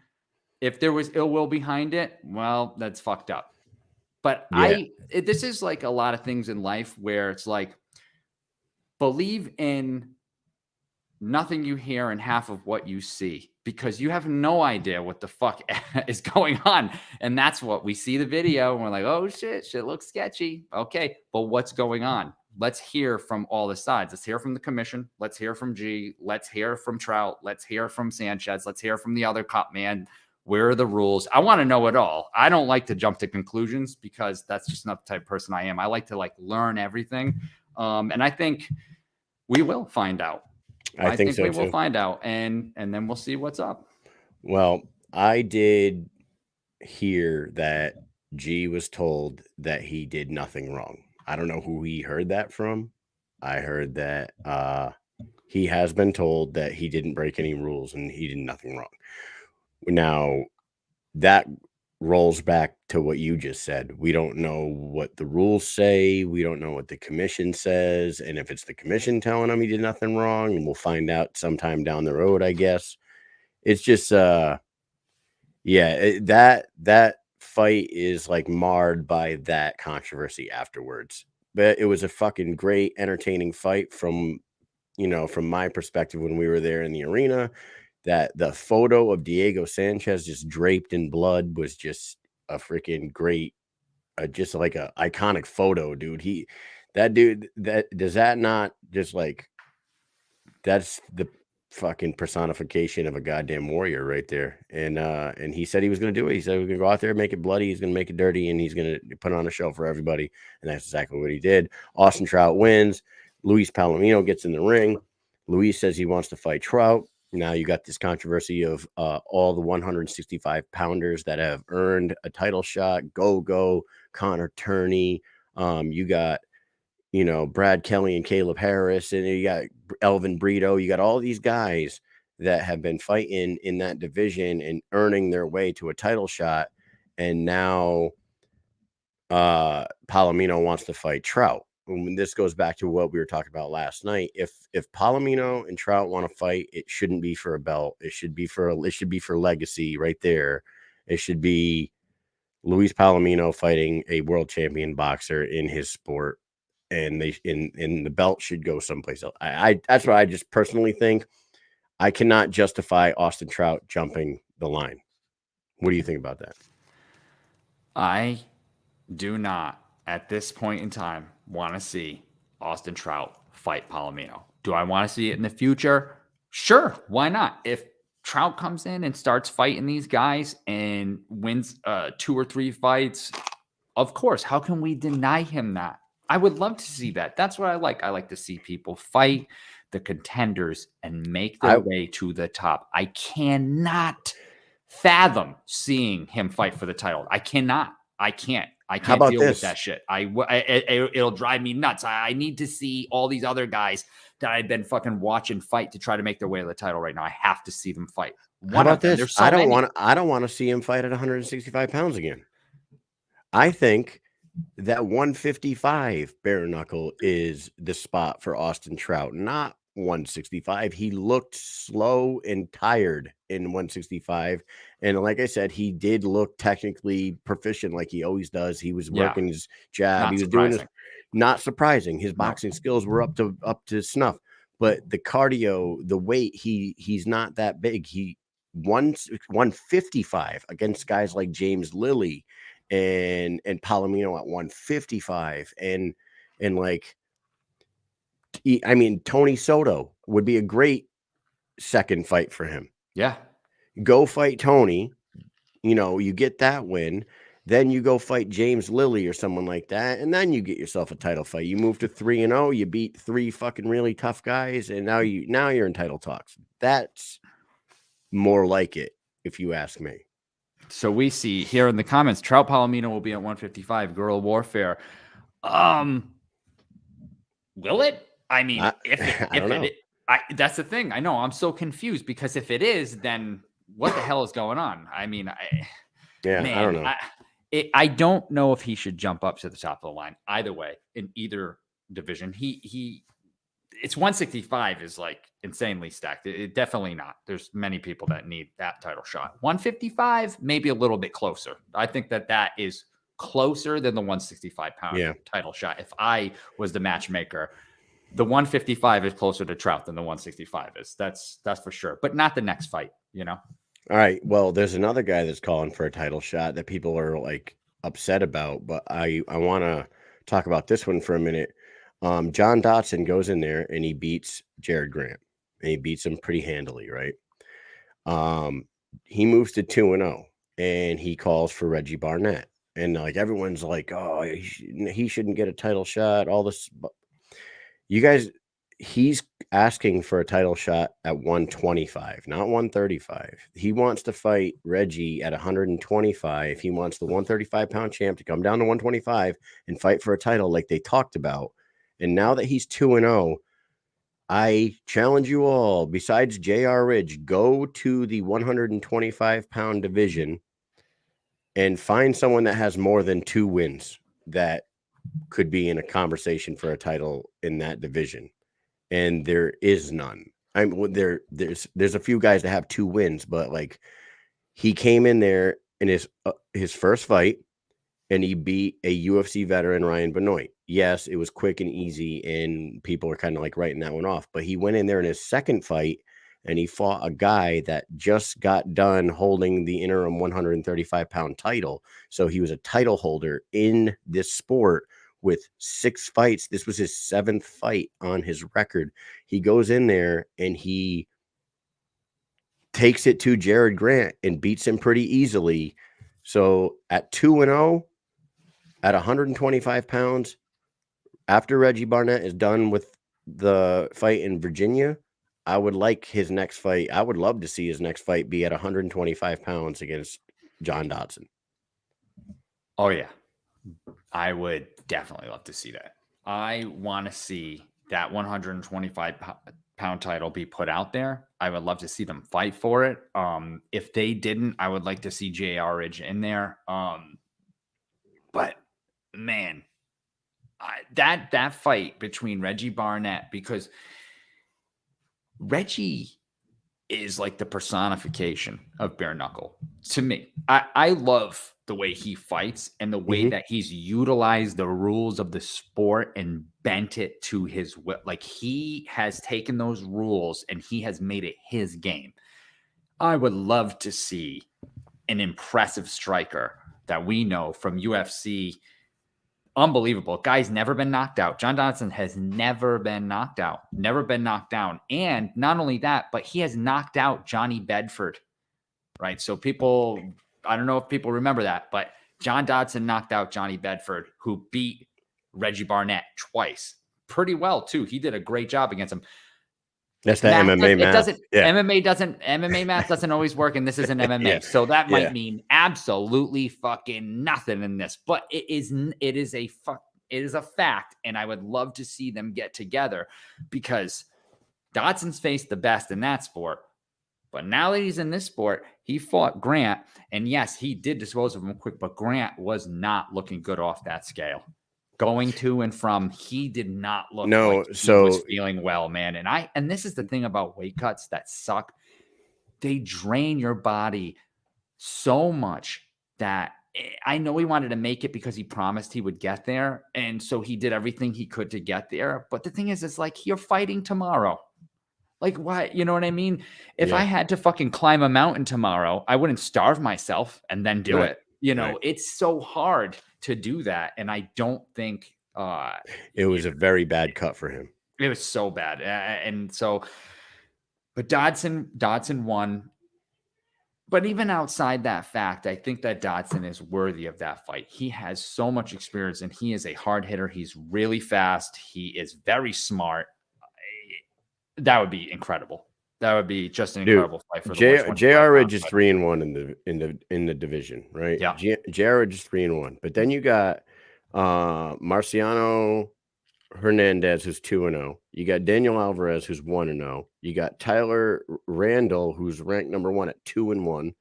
B: If there was ill will behind it, well, that's fucked up. But this is like a lot of things in life where it's like, believe in nothing you hear and half of what you see, because you have no idea what the fuck is going on. And that's what we see the video and we're like, oh shit looks sketchy. Okay, but what's going on? Let's hear from all the sides. Let's hear from the commission. Let's hear from G. Let's hear from Trout. Let's hear from Sanchez. Let's hear from the other cop man. Where are the rules? I want to know it all. I don't like to jump to conclusions because that's just not the type of person I am. I like to like learn everything. And I think we will find out. I think so we will find out, and then we'll see what's up.
A: Well, I did hear that G was told that he did nothing wrong. I don't know who he heard that from. I heard that he has been told that he didn't break any rules and he did nothing wrong. Now, that rolls back to what you just said. We don't know what the rules say. We don't know what the commission says. And if it's the commission telling him he did nothing wrong, and we'll find out sometime down the road, I guess. It's just, that fight is like marred by that controversy afterwards. But it was a fucking great, entertaining fight from my perspective when we were there in the arena. That the photo of Diego Sanchez just draped in blood was just a freaking great, just like a iconic photo, dude. Does that not just like, that's the fucking personification of a goddamn warrior right there. And he said he was going to do it. He said he was going to go out there, make it bloody. He's going to make it dirty, and he's going to put on a show for everybody. And that's exactly what he did. Austin Trout wins. Luis Palomino gets in the ring. Luis says he wants to fight Trout. Now you got this controversy of all the 165 pounders that have earned a title shot. Go, Connor Turney. You got, Brad Kelly and Caleb Harris, and you got Elvin Brito. You got all these guys that have been fighting in that division and earning their way to a title shot. And now Palomino wants to fight Trout. this goes back to what we were talking about last night. If Palomino and Trout want to fight, it shouldn't be for a belt. It should be for legacy right there. It should be Luis Palomino fighting a world champion boxer in his sport, and the belt should go someplace else. That's what I just personally think. I cannot justify Austin Trout jumping the line. What do you think about that?
B: I do not, at this point in time, want to see Austin Trout fight Palomino. Do I want to see it in the future? Sure, why not? If Trout comes in and starts fighting these guys and wins 2 or 3 fights, of course, how can we deny him that? I would love to see that. That's what I like. I like to see people fight the contenders and make their way to the top. I cannot fathom seeing him fight for the title. I cannot. I can't deal with that shit. It'll drive me nuts. I need to see all these other guys that I've been fucking watching fight to try to make their way to the title right now. I have to see them fight.
A: How about this? I don't want to see him fight at 165 pounds again. I think that 155 Bareknuckle is the spot for Austin Trout, not 165. He looked slow and tired in 165. And like I said, he did look technically proficient like he always does. He was working his jab. He was doing his, not surprising. His boxing skills were up to snuff. But the cardio, the weight, he's not that big. He 155 against guys like James Lilly and Palomino at 155 and like, I mean, Tony Soto would be a great second fight for him.
B: Yeah.
A: Go fight Tony, you get that win, then you go fight James Lilly or someone like that, and then you get yourself a title fight. You move to 3-0, you beat 3 fucking really tough guys, and now you're in title talks. That's more like it, if you ask me.
B: So we see here in the comments, Trout Palomino will be at 155, Guerrilla Warfare. Will it? I mean, that's the thing. I know I'm so confused because if it is, then what the hell is going on? I mean, I don't know. I don't know if he should jump up to the top of the line either way in either division. It's 165 is like insanely stacked. It definitely not. There's many people that need that title shot. 155, maybe a little bit closer. I think that is closer than the 165 pound title shot. If I was the matchmaker, the 155 is closer to Trout than the 165 is. That's for sure. But not the next fight,
A: All right. Well, there's another guy that's calling for a title shot that people are like upset about, but I want to talk about this one for a minute. John Dotson goes in there and he beats Jared Grant, and he beats him pretty handily, right? He moves to 2-0 and he calls for Reggie Barnett, and like everyone's like, oh, he shouldn't get a title shot. All this, you guys, he's asking for a title shot at 125, not 135. He wants to fight Reggie at 125. He wants the 135 pound champ to come down to 125 and fight for a title like they talked about. And now that he's 2-0, I challenge you all, besides J.R. Ridge, go to the 125 pound division and find someone that has more than 2 wins that could be in a conversation for a title in that division. And there is none. There's a few guys that have 2 wins, but like he came in there in his first fight and he beat a UFC veteran, Ryan Benoit. Yes, it was quick and easy, and people are kind of like writing that one off. But he went in there in his second fight and he fought a guy that just got done holding the interim 135 pound title. So he was a title holder in this sport with 6 fights. This was his 7th fight on his record. He goes in there and he takes it to Jared Grant and beats him pretty easily. So at 2-0 at 125 pounds, after Reggie Barnett is done with the fight in Virginia, I would like his next fight. I would love to see his next fight be at 125 pounds against John Dotson.
B: Oh, yeah. I would definitely love to see that. I want to see that 125 pound title be put out there. I would love to see them fight for it. If they didn't, I would like to see J.R. Ridge in there. But man, that fight between Reggie Barnett, because Reggie is like the personification of bare knuckle to me. I love the way he fights and the way that he's utilized the rules of the sport and bent it to his will. Like, he has taken those rules and he has made it his game. I would love to see an impressive striker that we know from UFC. Unbelievable. Guy's never been knocked out. John Dodson has never been knocked out, never been knocked down. And not only that, but he has knocked out Johnny Bedford, right? So people, I don't know if people remember that, but John Dodson knocked out Johnny Bedford, who beat Reggie Barnett twice. Pretty well, too. He did a great job against him.
A: That's the MMA math.
B: MMA math doesn't always work, and this isn't MMA. So that might mean absolutely fucking nothing in this. But it is a fact, and I would love to see them get together, because Dodson's faced the best in that sport. But now that he's in this sport, he fought Grant, and yes, he did dispose of him quick, but Grant was not looking good off that scale. Going to and from, he did not look like he was feeling well, man. And this is the thing about weight cuts that suck. They drain your body so much that I know he wanted to make it because he promised he would get there. And so he did everything he could to get there. But the thing is, it's like, you're fighting tomorrow. Like, why? You know what I mean? If I had to fucking climb a mountain tomorrow, I wouldn't starve myself and then do it. You know, it's so hard to do that. And I don't think
A: it was a very bad cut for him.
B: It was so bad. And so, but Dodson won. But even outside that fact, I think that Dodson is worthy of that fight. He has so much experience, and he is a hard hitter. He's really fast. He is very smart. That would be incredible. That would be just an incredible fight for the
A: JR Ridge is 3-1 in the division, right?
B: Yeah.
A: JR Ridge is 3-1. But then you got Marciano Hernandez, who's 2-0. You got Daniel Alvarez, who's 1-0. You got Tyler Randall, who's ranked number 1 at 2-1.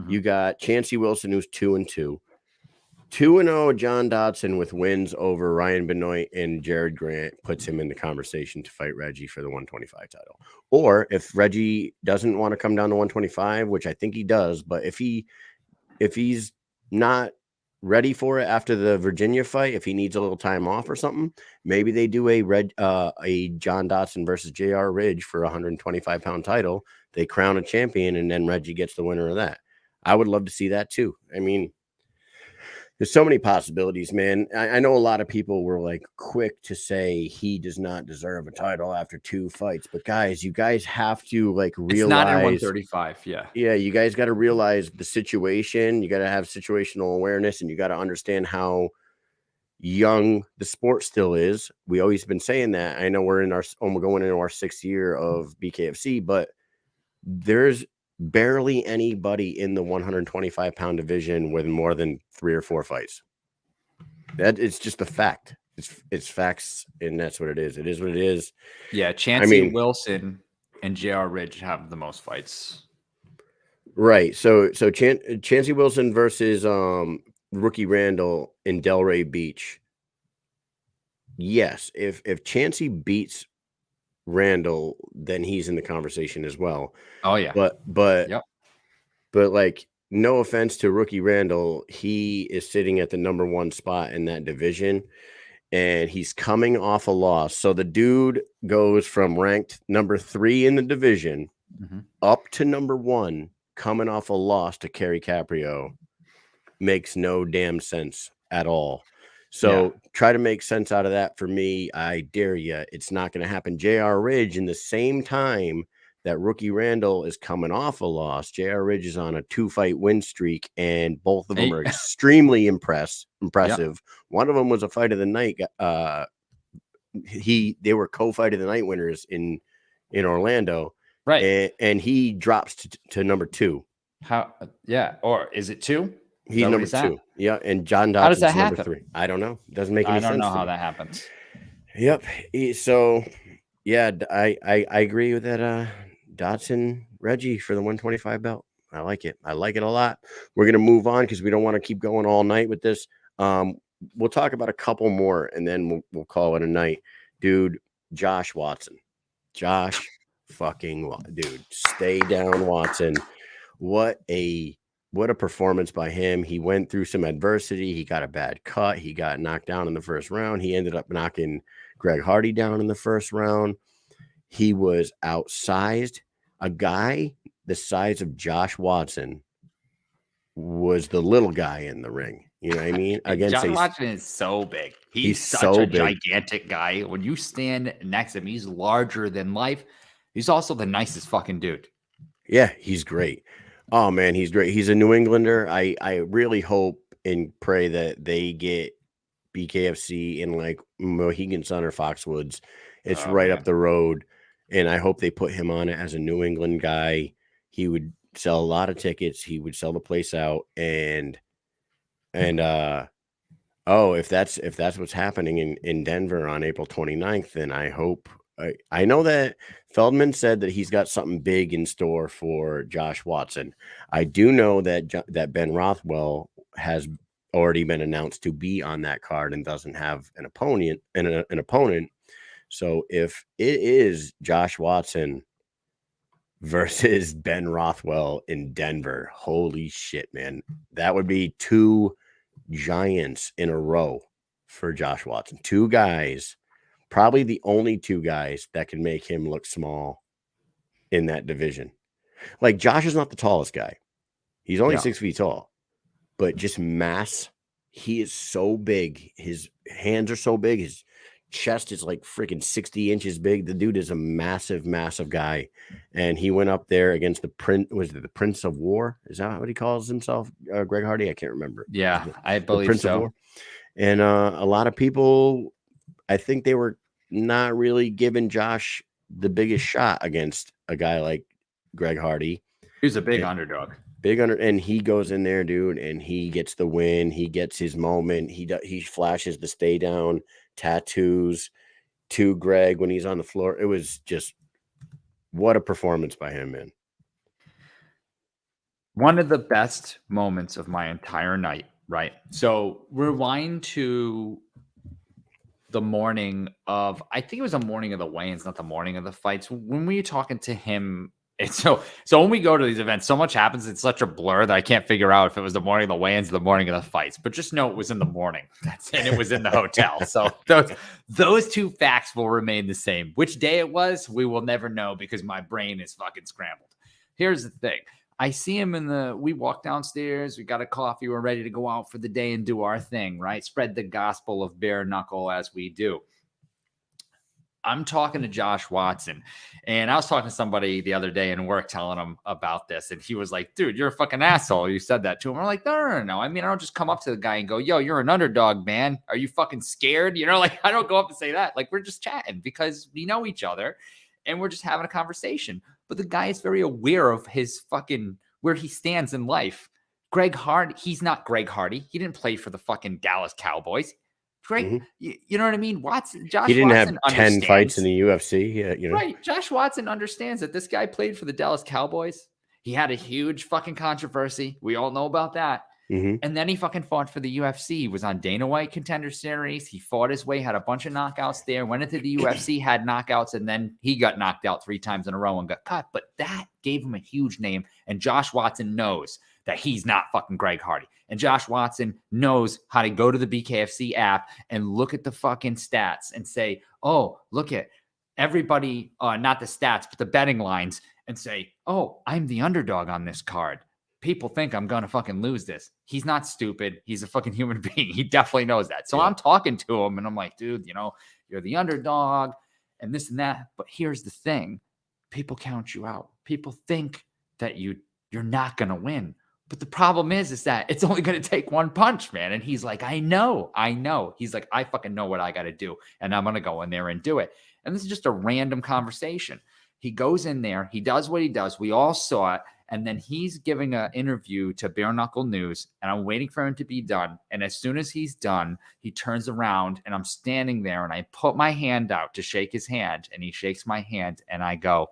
A: You got Chancey Wilson, who's 2-2. 2-0 John Dodson with wins over Ryan Benoit and Jared Grant puts him in the conversation to fight Reggie for the 125 title. Or if Reggie doesn't want to come down to 125, which I think he does, but if he's not ready for it after the Virginia fight, if he needs a little time off or something, maybe they do a John Dodson versus JR Ridge for a 125-pound title. They crown a champion, and then Reggie gets the winner of that. I would love to see that too. I mean, there's so many possibilities, man. I know a lot of people were like quick to say he does not deserve a title after 2 fights, but guys, you guys have to like realize
B: it's not at 135. Yeah,
A: you guys got to realize the situation. You got to have situational awareness, and you got to understand how young the sport still is. We always been saying that. I know we're going into our 6th year of BKFC, but there's barely anybody in the 125-pound division with more than 3 or 4 fights. That it's just a fact. It's facts, and that's what it is. It is what it is.
B: Yeah, Chancey Wilson and JR Ridge have the most fights.
A: Right. So Chancey Wilson versus Rookie Randall in Delray Beach. Yes, if Chancey beats Randall, then he's in the conversation as well.
B: Oh yeah.
A: But like, no offense to Rookie Randall, he is sitting at the number 1 spot in that division, and he's coming off a loss. So the dude goes from ranked number 3 in the division up to number 1, coming off a loss to Kerry Caprio. Makes no damn sense at all. So try to make sense out of that for me. I dare you. It's not going to happen. JR Ridge, in the same time that Rookie Randall is coming off a loss, JR Ridge is on a 2-fight win streak, and both of them are extremely impressive. One of them was a fight of the night. They were co-fight of the night winners in Orlando,
B: right?
A: And he drops to number 2.
B: How? Yeah, or is it 2?
A: He's number 2. Yeah, and John Dodson's
B: number
A: happen? 3. I don't know. It doesn't make any sense.
B: I don't know how that happens.
A: Yep. So, yeah, I agree with that. Dodson, Reggie for the 125 belt. I like it. I like it a lot. We're going to move on because we don't want to keep going all night with this. we'll talk about a couple more, and then we'll call it a night, dude. Josh Watson, dude, stay down, Watson. What a performance by him. He went through some adversity. He got a bad cut. He got knocked down in the first round. He ended up knocking Greg Hardy down in the first round. He was outsized. A guy the size of Josh Watson was the little guy in the ring. You know what I mean?
B: Josh Watson is so big. He's such
A: so
B: a
A: big.
B: gigantic guy. When you stand next to him, he's larger than life. He's also the nicest fucking dude.
A: Yeah, he's great. Oh man, he's great. He's a New Englander. I really hope and pray that they get BKFC in like Mohegan Sun or Foxwoods. It's right up the road. And I hope they put him on it as a New England guy. He would sell a lot of tickets. He would sell the place out. And if that's what's happening in Denver on April 29th, then I hope I know that Feldman said that he's got something big in store for Josh Watson. I do know that Ben Rothwell has already been announced to be on that card and doesn't have an opponent. So if it is Josh Watson versus Ben Rothwell in Denver, holy shit, man, that would be two giants in a row for Josh Watson. Two guys, probably the only two guys that can make him look small in that division. Like, Josh is not the tallest guy. He's only 6 feet tall, but just mass. He is so big. His hands are so big. His chest is like freaking 60 inches big. The dude is a massive, massive guy. And he went up there against the Prince of War? Is that what he calls himself? Greg Hardy? I can't remember.
B: Yeah, I believe
A: Prince of War. And a lot of people, I think they were not really giving Josh the biggest shot against a guy like Greg Hardy.
B: He's a big underdog.
A: And he goes in there, dude, and he gets the win. He gets his moment. He flashes the stay down tattoos to Greg when he's on the floor. It was just, what a performance by him, man.
B: One of the best moments of my entire night, right? So rewind to the morning of, I think it was the morning of the weigh-ins, not the morning of the fights. When we were talking to him, it's so when we go to these events, so much happens. It's such a blur that I can't figure out if it was the morning of the weigh-ins or the morning of the fights. But just know it was in the morning. And it was in the hotel. So those two facts will remain the same. Which day it was, we will never know because my brain is fucking scrambled. Here's the thing. I see him we walk downstairs, we got a coffee, we're ready to go out for the day and do our thing, right? Spread the gospel of Bareknuckle as we do. I'm talking to Josh Watson, and I was talking to somebody the other day in work telling him about this, and he was like, dude, you're a fucking asshole. You said that to him. I'm like, no. I mean, I don't just come up to the guy and go, yo, you're an underdog, man. Are you fucking scared? You know, like, I don't go up and say that. Like, we're just chatting because we know each other, and we're just having a conversation. But the guy is very aware of his fucking, where he stands in life. Greg Hardy, he's not Greg Hardy. He didn't play for the fucking Dallas Cowboys. Greg, you know what I mean? Josh
A: he didn't
B: Watson
A: have 10 fights in the UFC. Yeah, you know.
B: Right. Josh Watson understands that this guy played for the Dallas Cowboys. He had a huge fucking controversy. We all know about that. And then he fucking fought for the UFC. He was on Dana White Contender Series. He fought his way, had a bunch of knockouts there, went into the UFC, had knockouts, and then he got knocked out 3 times in a row and got cut. But that gave him a huge name. And Josh Watson knows that he's not fucking Greg Hardy. And Josh Watson knows how to go to the BKFC app and look at the fucking stats and say, oh, look at everybody, not the stats, but the betting lines, and say, oh, I'm the underdog on this card. People think I'm going to fucking lose this. He's not stupid. He's a fucking human being. He definitely knows that. So I'm talking to him and I'm like, dude, you know, you're the underdog and this and that. But here's the thing. People count you out. People think that you're not going to win. But the problem is that it's only going to take one punch, man. And he's like, I know. He's like, I fucking know what I got to do. And I'm going to go in there and do it. And this is just a random conversation. He goes in there. He does what he does. We all saw it. And then he's giving an interview to Bareknuckle News. And I'm waiting for him to be done. And as soon as he's done, he turns around and I'm standing there and I put my hand out to shake his hand. And he shakes my hand and I go,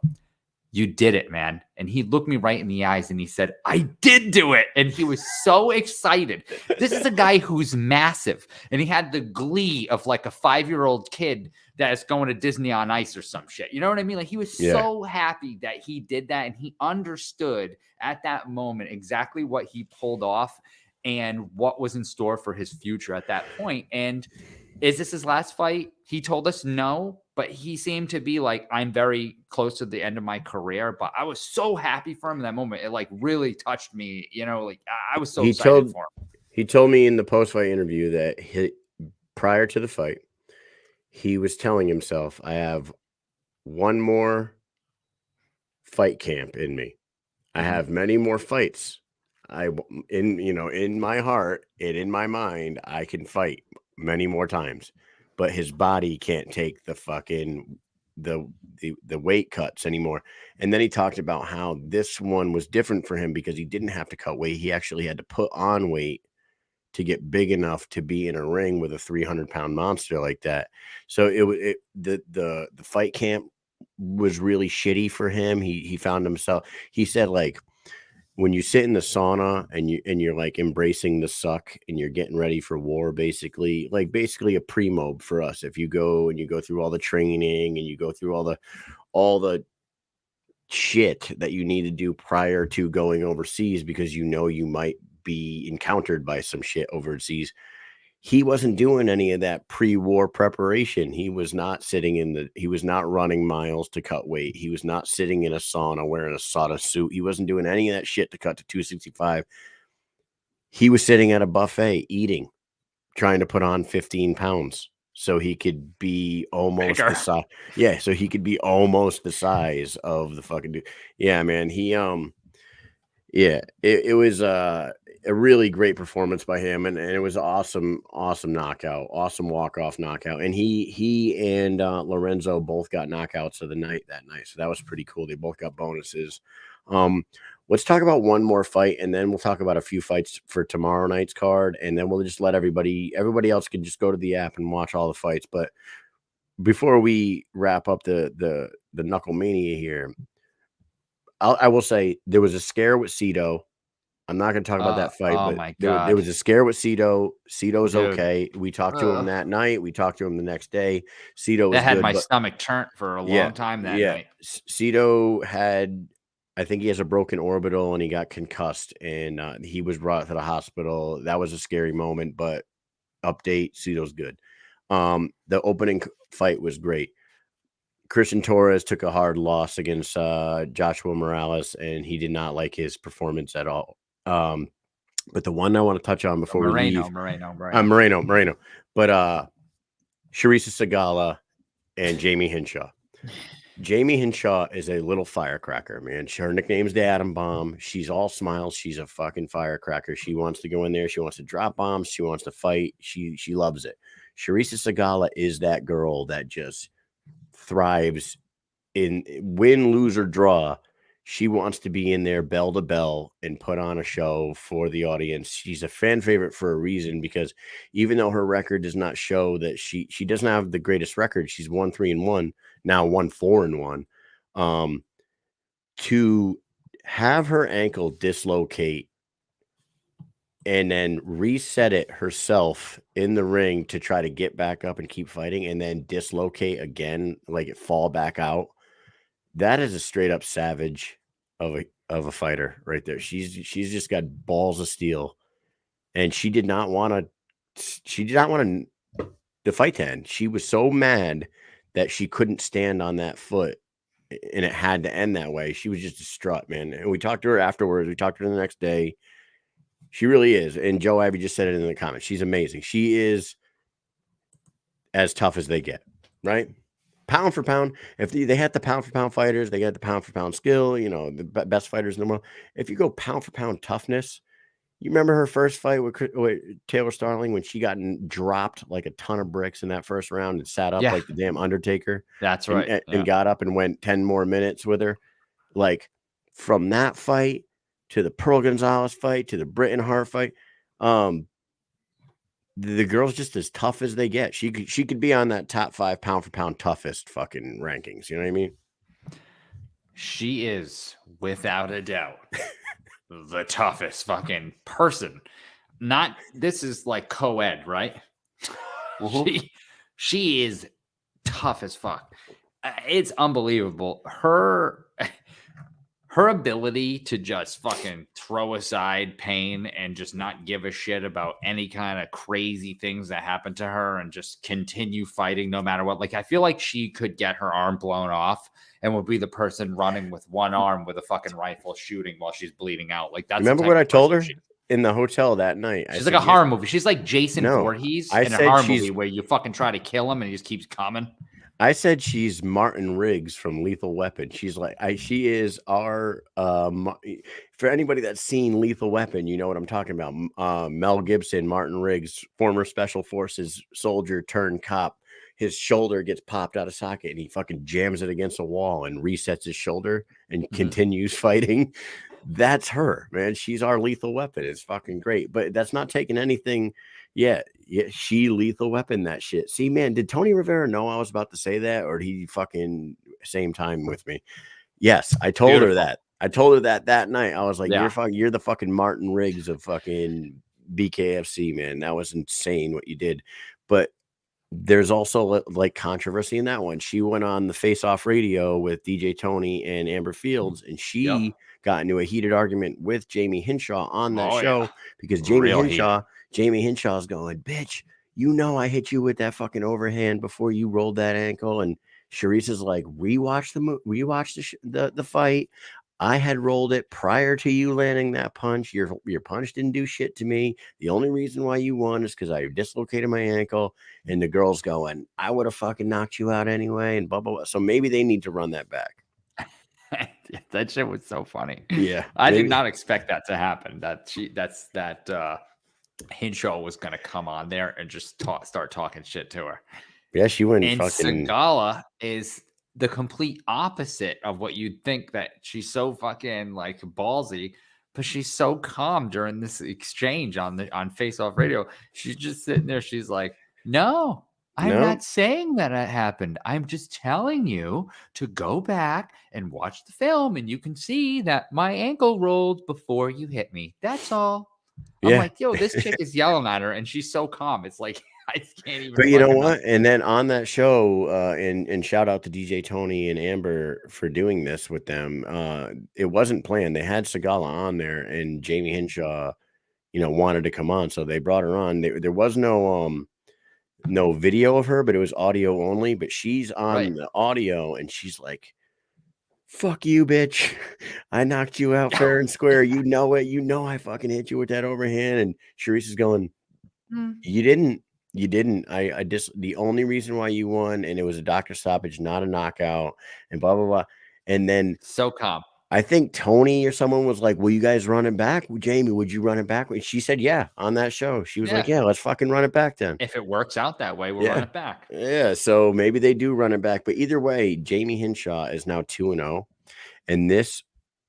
B: you did it, man. And he looked me right in the eyes and he said, I did do it. And he was so excited. This is a guy who's massive. And he had the glee of like a 5-year-old kid that is going to Disney on Ice or some shit. You know what I mean? Like he was so happy that he did that. And he understood at that moment exactly what he pulled off and what was in store for his future at that point. And is this his last fight? He told us no, but he seemed to be like, I'm very close to the end of my career. But I was so happy for him in that moment. It like really touched me. You know, like I was so excited for him.
A: He told me in the post-fight interview that prior to the fight, he was telling himself, I have one more fight camp in me. I have many more fights. In my heart and in my mind, I can fight many more times, but his body can't take the fucking the weight cuts anymore. And then he talked about how this one was different for him because he didn't have to cut weight. He actually had to put on weight to get big enough to be in a ring with a 300-pound monster like that. So the fight camp was really shitty for him. He found himself, he said, like, when you sit in the sauna and you're like embracing the suck and you're getting ready for war, basically a pre-mob for us. If you go through all the training and you go through all the shit that you need to do prior to going overseas, because you might be encountered by some shit overseas. He wasn't doing any of that pre-war preparation. He was not he was not running miles to cut weight. He was not sitting in a sauna wearing a sauna suit. He wasn't doing any of that shit to cut to 265. He was sitting at a buffet eating, trying to put on 15 pounds so he could be almost the size. Yeah, so he could be almost the size of the fucking dude. Yeah, man. It was a really great performance by him, and it was awesome knockout, awesome walk-off knockout. And he and Lorenzo both got knockouts of the night that night, so that was pretty cool. They both got bonuses. Let's talk about one more fight, and then we'll talk about a few fights for tomorrow night's card, and then we'll just let everybody else can just go to the app and watch all the fights. But before we wrap up the Knucklemania here, I will say there was a scare with Soto. I'm not going to talk about that fight, but there was a scare with Soto. Soto's okay. We talked to him that night. We talked to him the next day. Soto was
B: had my stomach turned for a long time that night.
A: Soto I think he has a broken orbital and he got concussed, and he was brought to the hospital. That was a scary moment, but update, Soto's good. The opening fight was great. Christian Torres took a hard loss against Joshua Morales, and he did not like his performance at all. But the one I want to touch on before we leave, Moreno. But Charissa Sagala and Jamie Hinshaw. Jamie Hinshaw is a little firecracker, man. Her nickname's the Atom Bomb. She's all smiles. She's a fucking firecracker. She wants to go in there. She wants to drop bombs. She wants to fight. She loves it. Charissa Sagala is that girl that just thrives in win, lose, or draw. She wants to be in there bell to bell and put on a show for the audience. She's a fan favorite for a reason, because even though her record does not show that she doesn't have the greatest record, she's 1-3-1, now 1-4-1. To have her ankle dislocate and then reset it herself in the ring to try to get back up and keep fighting, and then dislocate again, like it fall back out. That is a straight up savage of a fighter right there. She's just got balls of steel, and she did not want the fight to end. She was so mad that she couldn't stand on that foot, and it had to end that way. She was just distraught, man. And we talked to her afterwards. We talked to her the next day. She really is. And Joe Ivy just said it in the comments. She's amazing. She is as tough as they get, right? Pound for pound. If they had the pound for pound fighters, they got the pound for pound skill, the best fighters in the world. If you go pound for pound toughness, you remember her first fight with Taylor Starling when she got dropped like a ton of bricks in that first round and sat up like the damn Undertaker.
B: That's right.
A: And got up and went 10 more minutes with her. Like, from that fight to the Pearl Gonzalez fight to the Britton Hart fight, the girl's just as tough as they get. She could be on that top 5 pound for pound toughest fucking rankings. You know what I mean?
B: She is, without a doubt, the toughest fucking person. This is like co-ed, right? She is tough as fuck. It's unbelievable. Her ability to just fucking throw aside pain and just not give a shit about any kind of crazy things that happen to her and just continue fighting no matter what. Like, I feel like she could get her arm blown off and would be the person running with one arm with a fucking rifle shooting while she's bleeding out. Like, that's
A: Remember what I told her in the hotel that night?
B: She's like a horror movie. She's like Jason
A: No,
B: Voorhees
A: I
B: in a
A: said
B: horror
A: she's-
B: movie where you fucking try to kill him and he just keeps coming.
A: I said she's Martin Riggs from Lethal Weapon. She's like, she is our, for anybody that's seen Lethal Weapon, you know what I'm talking about. Mel Gibson, Martin Riggs, former Special Forces soldier turned cop. His shoulder gets popped out of socket and he fucking jams it against a wall and resets his shoulder and continues fighting. That's her, man. She's our Lethal Weapon. It's fucking great. But that's not taking anything. Yeah, she Lethal Weapon that shit. See, man, did Tony Rivera know I was about to say that, or did he fucking same time with me? Yes, I told her that. I told her that night. I was like, you're the fucking Martin Riggs of fucking BKFC, man. That was insane what you did. But there's also like controversy in that one. She went on the Face Off Radio with DJ Tony and Amber Fields, and she got into a heated argument with Jamie Hinshaw on that show because Jamie Hinshaw's going, bitch, you know I hit you with that fucking overhand before you rolled that ankle. And Charisse is like, rewatch the fight. I had rolled it prior to you landing that punch. Your punch didn't do shit to me. The only reason why you won is because I dislocated my ankle. And the girl's going, I would have fucking knocked you out anyway. And blah, blah, blah. So maybe they need to run that back.
B: That shit was so funny.
A: Yeah.
B: I did not expect that to happen. Hinshaw was going to come on there and just start talking shit to her.
A: Yeah, she went
B: and
A: fucking.
B: Segala is the complete opposite of what you'd think, that she's so fucking like ballsy, but she's so calm during this exchange on Face Off Radio. She's just sitting there. She's like, no, I'm not saying that it happened. I'm just telling you to go back and watch the film and you can see that my ankle rolled before you hit me. That's all. I'm like, yo, this chick is yelling at her and she's so calm. It's like, I can't even.
A: But you know what? And then on that show, and shout out to DJ Tony and Amber for doing this with them. It wasn't planned. They had Segala on there, and Jamie Hinshaw, wanted to come on, so they brought her on. There was no video of her, but it was audio only. But she's on the audio, and she's like, "Fuck you, bitch! I knocked you out fair and square. You know it. You know I fucking hit you with that overhand." And Charisse is going, "You didn't." You didn't. I just, the only reason why you won, and it was a doctor stoppage, not a knockout, and blah, blah, blah. And then
B: so calm.
A: I think Tony or someone was like, will you guys run it back? Jamie, would you run it back? And she said, yeah, on that show. She was like, yeah, let's fucking run it back then.
B: If it works out that way, we'll run it back.
A: Yeah. So maybe they do run it back. But either way, Jamie Hinshaw is now 2-0. And this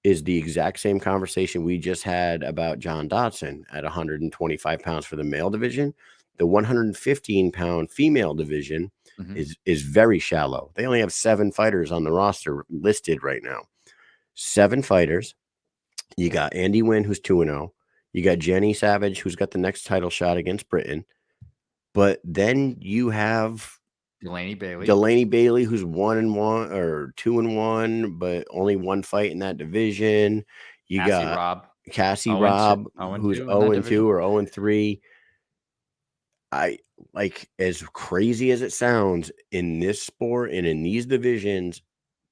A: is the exact same conversation we just had about John Dodson at 125 pounds for the male division. The 115-pound female division is very shallow. They only have 7 fighters on the roster listed right now. 7 fighters. You got Andy Wynn, who's 2-0. You got Jenny Savage, who's got the next title shot against Britain. But then you have
B: Delaney
A: Bailey, who's 1-1 or 2-1, but only 1 fight in that division. You got Cassie Robb, who's 0-2 or 0-3. I like, as crazy as it sounds, in this sport and in these divisions,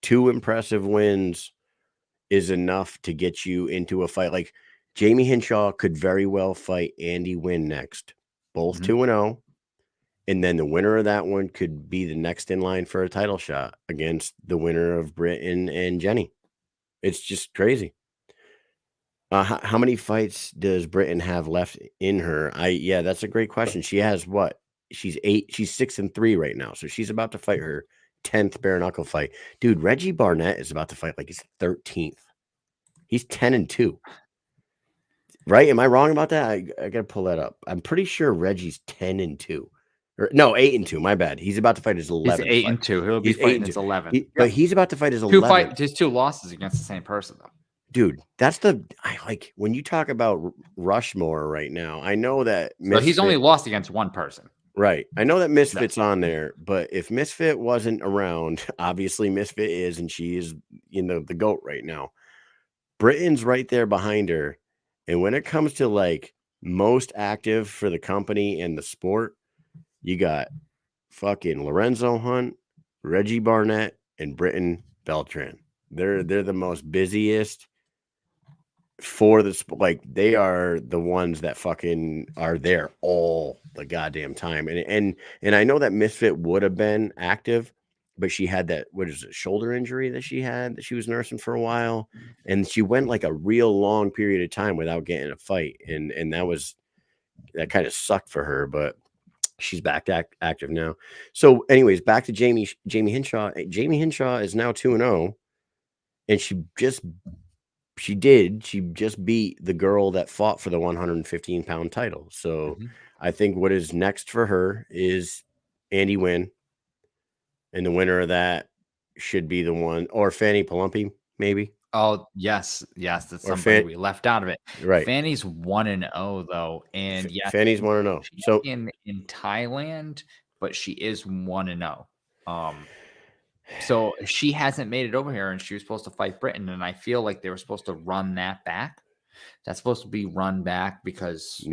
A: 2 impressive wins is enough to get you into a fight. Like, Jamie Hinshaw could very well fight Andy Wynn next, both 2-0. And then the winner of that one could be the next in line for a title shot against the winner of Britain and Jenny. It's just crazy. How many fights does Britain have left in her? Yeah, that's a great question. She has what? She's 6-3 right now. So she's about to fight her 10th Bareknuckle fight. Dude, Reggie Barnett is about to fight like his 13th. He's 10-2. Right? Am I wrong about that? I gotta pull that up. I'm pretty sure Reggie's 10-2. Or no, 8-2. My bad. He's about to fight his 11th.
B: He's
A: fight.
B: 8-2. He'll be
A: He's
B: fighting
A: 8-2.
B: his 11th.
A: But he's about to fight his 11th.
B: Just 2 losses against the same person, though.
A: Dude, that's I like when you talk about Rushmore right now. I know that
B: So he's only lost against one person.
A: Right. I know that Misfit's on there, but if Misfit wasn't around, obviously Misfit is, and she is, the GOAT right now. Britain's right there behind her. And when it comes to like most active for the company and the sport, you got fucking Lorenzo Hunt, Reggie Barnett, and Britton Beltran. They're the most busiest for the like they are the ones that fucking are there all the goddamn time. And I know that Misfit would have been active, but she had that shoulder injury that she was nursing for a while, and she went like a real long period of time without getting a fight, and that kind of sucked for her, but she's back active now. So anyways, back to Jamie Hinshaw. Jamie Hinshaw is now 2-0, and she just beat the girl that fought for the 115-pound title. So I think what is next for her is Andy Wynn, and the winner of that should be the one, or Fanny Palumpi, maybe.
B: Oh, yes. That's somebody we left out of it.
A: Right.
B: Fanny's 1-0 though, and
A: Fanny's 1-0. So
B: in Thailand, but she is 1-0. So she hasn't made it over here, and she was supposed to fight Britain, and I feel like they were supposed to run that back. That's supposed to be run back because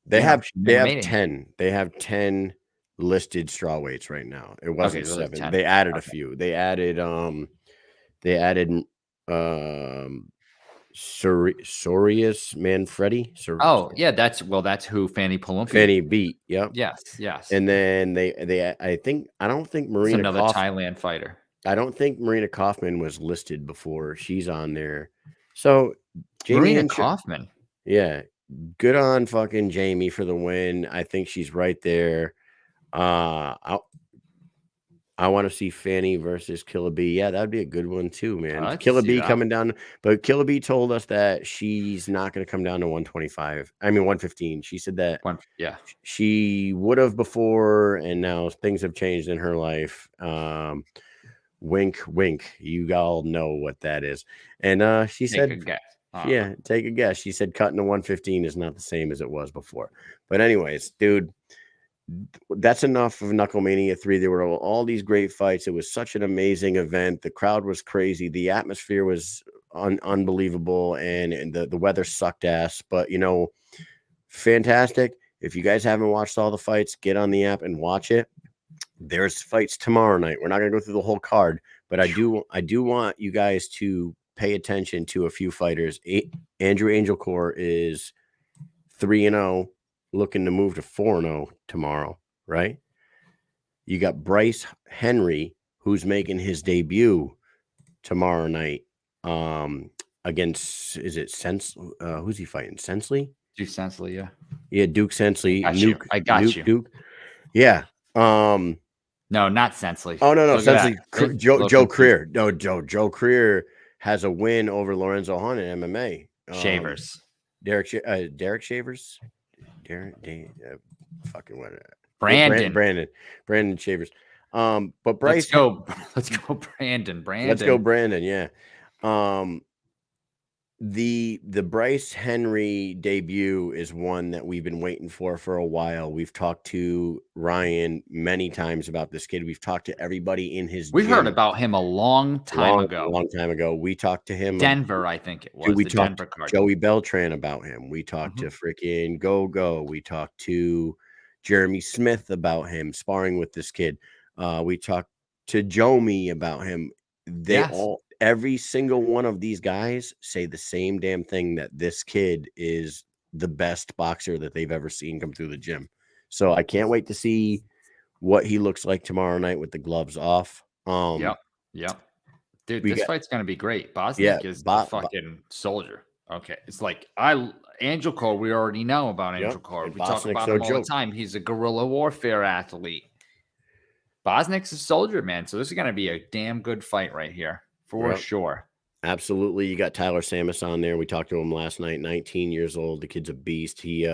A: they have 10. They have 10 listed strawweights right now. It wasn't 7. They added a few. They added Sorius Manfredi.
B: Oh yeah, that's who Fanny
A: Palumpi beat. Yep.
B: Yes.
A: And then I don't think Marina
B: another Thailand fighter.
A: I don't think Marina Kaufman was listed before. She's on there. So
B: Marina Kaufman.
A: Yeah. Good on fucking Jamie for the win. I think she's right there. I want to see Fanny versus Killa B. Yeah, that would be a good one too, man. Killa B coming down, but Killa B told us that she's not going to come down to 125. I mean 115. She said that she would have before, and now things have changed in her life. Wink, wink. You all know what that is. And she said, take a guess. She said cutting to 115 is not the same as it was before. But anyways, dude, that's enough of Knucklemania 3. There were all these great fights. It was such an amazing event. The crowd was crazy. The atmosphere was unbelievable, and the weather sucked ass. But fantastic. If you guys haven't watched all the fights, get on the app and watch it. There's fights tomorrow night. We're not going to go through the whole card, but I do want you guys to pay attention to a few fighters. Andrew Angelcourt is 3-0. Looking to move to 4-0 tomorrow, right? You got Bryce Henry, who's making his debut tomorrow night against, is it who's he fighting? Sensley?
B: Duke Sensley,
A: yeah, Duke Sensley.
B: I got you.
A: Duke. Yeah.
B: No, not Sensley.
A: Oh no, Sensley. Joe Creer. No, Joe Creer has a win over Lorenzo Hunt in MMA.
B: Shavers.
A: Derek Shavers. Fucking what? Brandon Shavers. But Bryce,
B: let's go, Brandon.
A: Let's go, Brandon. Yeah. The Bryce Henry debut is one that we've been waiting for a while. We've talked to Ryan many times about this kid. We've talked to everybody in his
B: We've
A: gym.
B: heard about him a long time ago.
A: We talked to him.
B: Denver, I think it was.
A: We talked to Joey Beltran about him. We talked to freaking Go. We talked to Jeremy Smith about him sparring with this kid. We talked to Jomi about him. Every single one of these guys say the same damn thing, that this kid is the best boxer that they've ever seen come through the gym. So I can't wait to see what he looks like tomorrow night with the gloves off.
B: Yep. Dude, this fight's going to be great. Bosniak is the fucking soldier. Okay. It's like Angelcourt, we already know about Angelcourt. We talk about him all the time. He's a guerrilla warfare athlete. Bosniak's a soldier, man. So this is going to be a damn good fight right here. For sure. Absolutely. You got Tyler Samus on there. We talked to him last night, 19 years old. The kid's a beast. He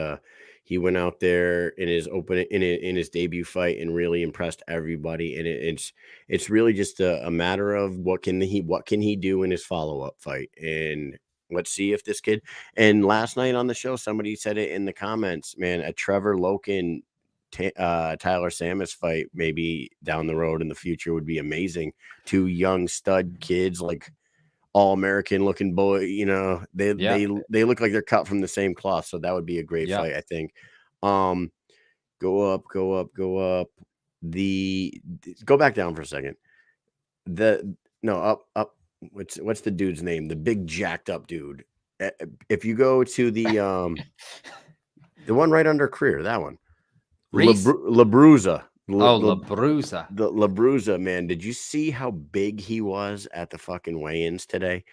A: He went out there in his in his debut fight and really impressed everybody. And it's really just a matter of what can he do in his follow-up fight. And let's see if this kid. And last night on the show, somebody said it in the comments, man, a Trevor Loken Tyler Samus fight maybe down the road in the future would be amazing. Two young stud kids, like all American looking boy, you know, they look like they're cut from the same cloth. So that would be a great fight, I think. Go up. Go back down for a second. Up. What's the dude's name? The big jacked up dude. If you go to the one right under Creer, that one. Labruza.
B: Labruza.
A: The Labruza, man. Did you see how big he was at the fucking weigh-ins today?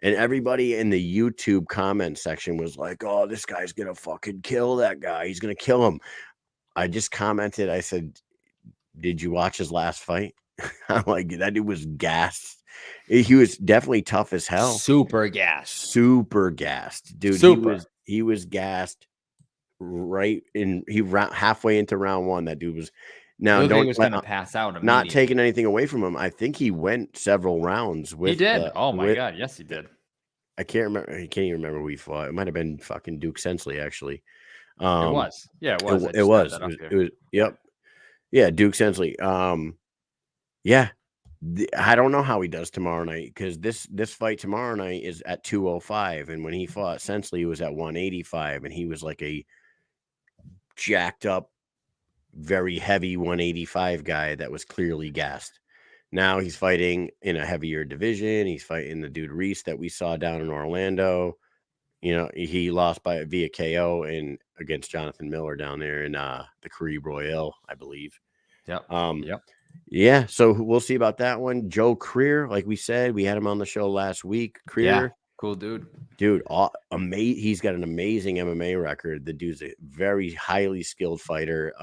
A: And everybody in the YouTube comment section was like, oh, this guy's going to fucking kill that guy. He's going to kill him. I just commented. I said, did you watch his last fight? I'm like, that dude was gassed. He was definitely tough as hell.
B: Super gassed.
A: Dude. He was gassed right in halfway into round one. That dude was now
B: he was going to pass out.
A: Not taking anything away from him. I think he went several rounds with.
B: He did. Oh my god, yes he did.
A: I can't remember. I can't even remember who he fought. It might have been fucking Duke Sensley, actually.
B: It was. Yeah, it was.
A: It was. Yep. Yeah, Duke Sensley. Yeah. I don't know how he does tomorrow night, because this fight tomorrow night is at 205, and when he fought Sensley, he was at 185, and he was like a jacked up, very heavy 185 guy that was clearly gassed. Now he's fighting in a heavier division. He's fighting the dude Reese that we saw down in Orlando. You know, he lost via KO and against Jonathan Miller down there in the Caribe Royale, I believe.
B: Yep.
A: Yeah, so we'll see about that one. Joe Creer, like we said, we had him on the show last week. Creer,
B: cool dude.
A: He's got an amazing MMA record. The dude's a very highly skilled fighter.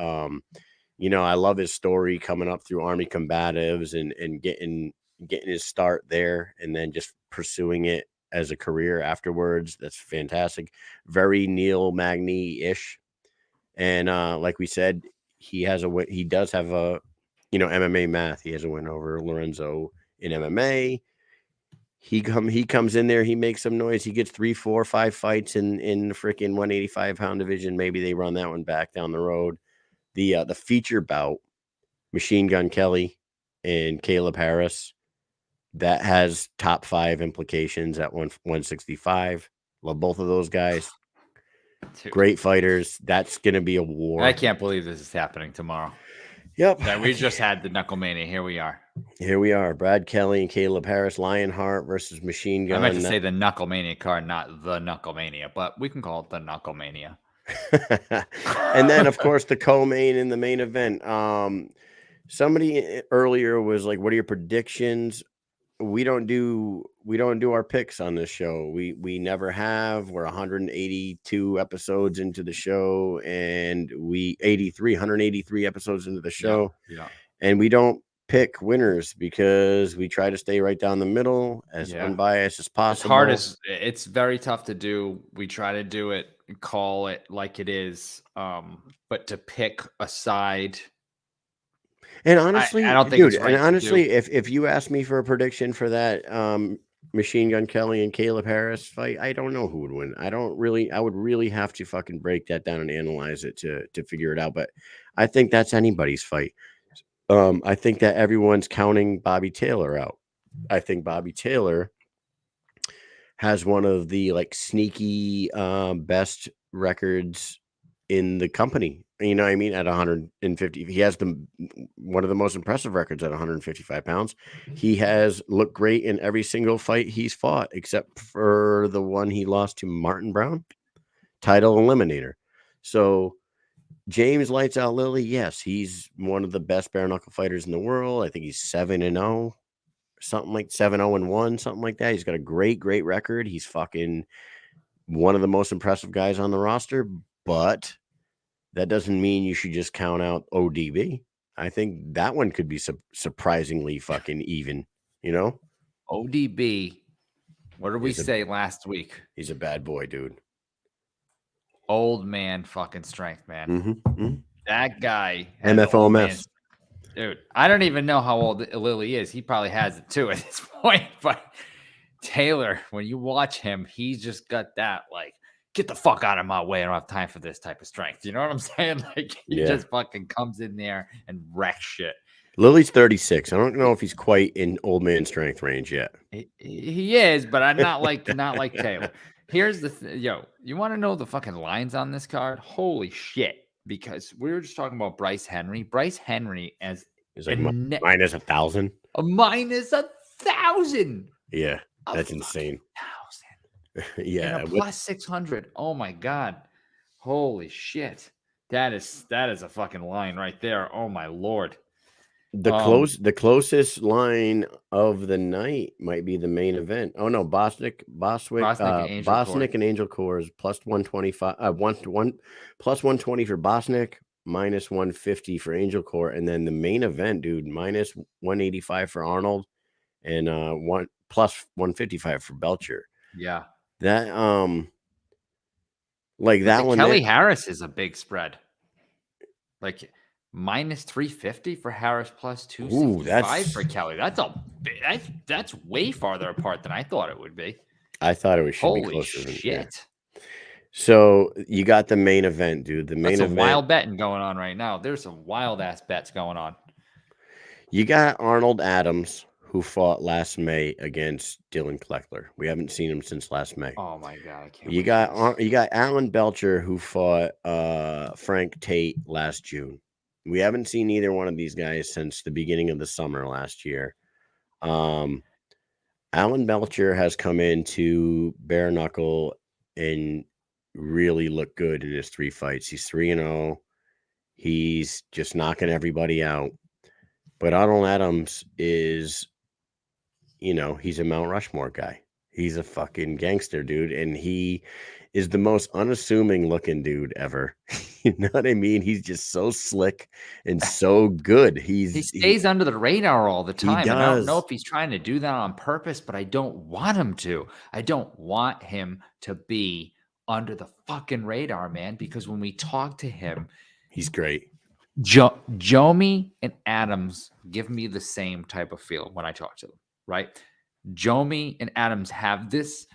A: You know, I love his story coming up through Army combatives and getting his start there, and then just pursuing it as a career afterwards. That's fantastic. Very Neil Magny-ish. And like we said, he does have a, you know, MMA math. He has a win over Lorenzo in MMA. He comes in there, he makes some noise. He gets 3, 4, 5 fights in the freaking 185-pound division. Maybe they run that one back down the road. The feature bout, Machine Gun Kelly and Caleb Harris, that has top 5 implications at 165. Love both of those guys. Dude. Great fighters. That's going to be a war.
B: I can't believe this is happening tomorrow.
A: Yep.
B: Yeah, we just had the Knucklemania. Here we are. Brad Kelly and Caleb Harris, Lionheart versus Machine Gun. I meant to say the Knucklemania card, not the Knucklemania, but we can call it the Knucklemania.
A: And then, of course, the co-main in the main event. Somebody earlier was like, what are your predictions? We don't do our picks on this show. We never have. We're 182 episodes into the show, and 183 episodes into the show.
B: Yeah.
A: And we don't pick winners because we try to stay right down the middle, as unbiased as possible.
B: It's very tough to do. We try to do it, call it like it is. But to pick a side.
A: And honestly,
B: I don't think it's right.
A: And honestly, if you ask me for a prediction for that Machine Gun Kelly and Caleb Harris fight, I don't know who would win. I would really have to fucking break that down and analyze it to figure it out. But I think that's anybody's fight. I think that everyone's counting Bobby Taylor out. I think Bobby Taylor has one of the sneaky best records in the company. You know what I mean? At 150, he has one of the most impressive records at 155 pounds. He has looked great in every single fight he's fought, except for the one he lost to Martin Brown, title eliminator. So James Lights Out Lilly, yes, he's one of the best bare knuckle fighters in the world. I think he's 7-0, something like 7-0-1, something like that. He's got a great record. He's fucking one of the most impressive guys on the roster, but that doesn't mean you should just count out ODB. I think that one could be surprisingly fucking even, you know?
B: ODB, what did we say last week?
A: He's a bad boy, dude.
B: Old man fucking strength, man.
A: Mm-hmm.
B: That guy has old man. Dude, I don't even know how old Lily is. He probably has it too at this point. But Taylor, when you watch him, he's just got that like, get the fuck out of my way. I don't have time for this type of strength. You know what I'm saying? Like he just fucking comes in there and wrecks shit.
A: Lily's 36. I don't know if he's quite in old man strength range yet.
B: He is, but I'm not like Taylor. Here's the yo, you want to know the fucking lines on this card? Holy shit. Because we were just talking about Bryce Henry. Bryce Henry as
A: is like minus 1,000.
B: A minus 1,000.
A: Yeah, that's insane.
B: 1,000.
A: Yeah,
B: and a plus 600. Oh my god, holy shit! That is a fucking line right there. Oh my lord.
A: The closest line of the night might be the main event. Oh no, Bosnick and Angel Core is plus 125. Plus 120 for Bosnick, minus 150 for Angel Core, and then the main event, dude, minus 185 for Arnold, and plus 155 for Belcher.
B: Yeah,
A: that like that
B: one. Kelly Harris is a big spread. Like minus 350 for Harris, plus 265 for Kelly. That's way farther apart than I thought it would be.
A: I thought it should be closer.
B: Holy shit.
A: So you got the main event, dude. The main event.
B: Wild betting going on right now. There's some wild ass bets going on.
A: You got Arnold Adams, who fought last May against Dylan Kleckler. We haven't seen him since last May.
B: Oh my god, I can't.
A: You got Alan Belcher, who fought Frank Tate last June. We haven't seen either one of these guys since the beginning of the summer last year. Alan Belcher has come into Bareknuckle and really looked good in his 3 fights. He's 3-0. He's just knocking everybody out. But Arnold Adams is, he's a Mount Rushmore guy. He's a fucking gangster, dude. And he is the most unassuming looking dude ever. You know what I mean? He's just so slick and so good. He
B: stays under the radar all the time. And I don't know if he's trying to do that on purpose, but I don't want him to. I don't want him to be under the fucking radar, man, because when we talk to him,
A: he's great.
B: Jomi and Adams give me the same type of feel when I talk to them, right? Jomi and Adams have this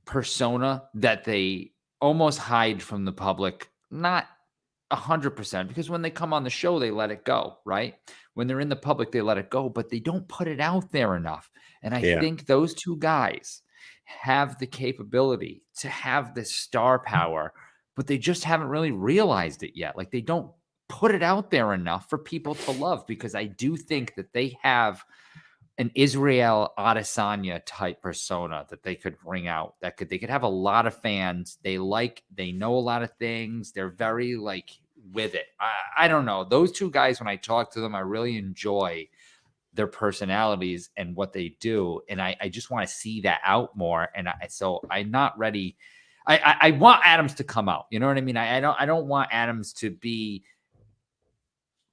B: persona that they almost hide from the public, not 100%, because when they come on the show, they let it go, right? When they're in the public, they let it go, but they don't put it out there enough. And I think those two guys have the capability to have this star power, but they just haven't really realized it yet. Like they don't put it out there enough for people to love, because I do think that they have an Israel Adesanya type persona that they could bring out, they could have a lot of fans. They know a lot of things. They're very with it. I don't know. Those two guys, when I talk to them, I really enjoy their personalities and what they do. And I just want to see that out more. And so I'm not ready. I want Adams to come out. You know what I mean? I don't want Adams to be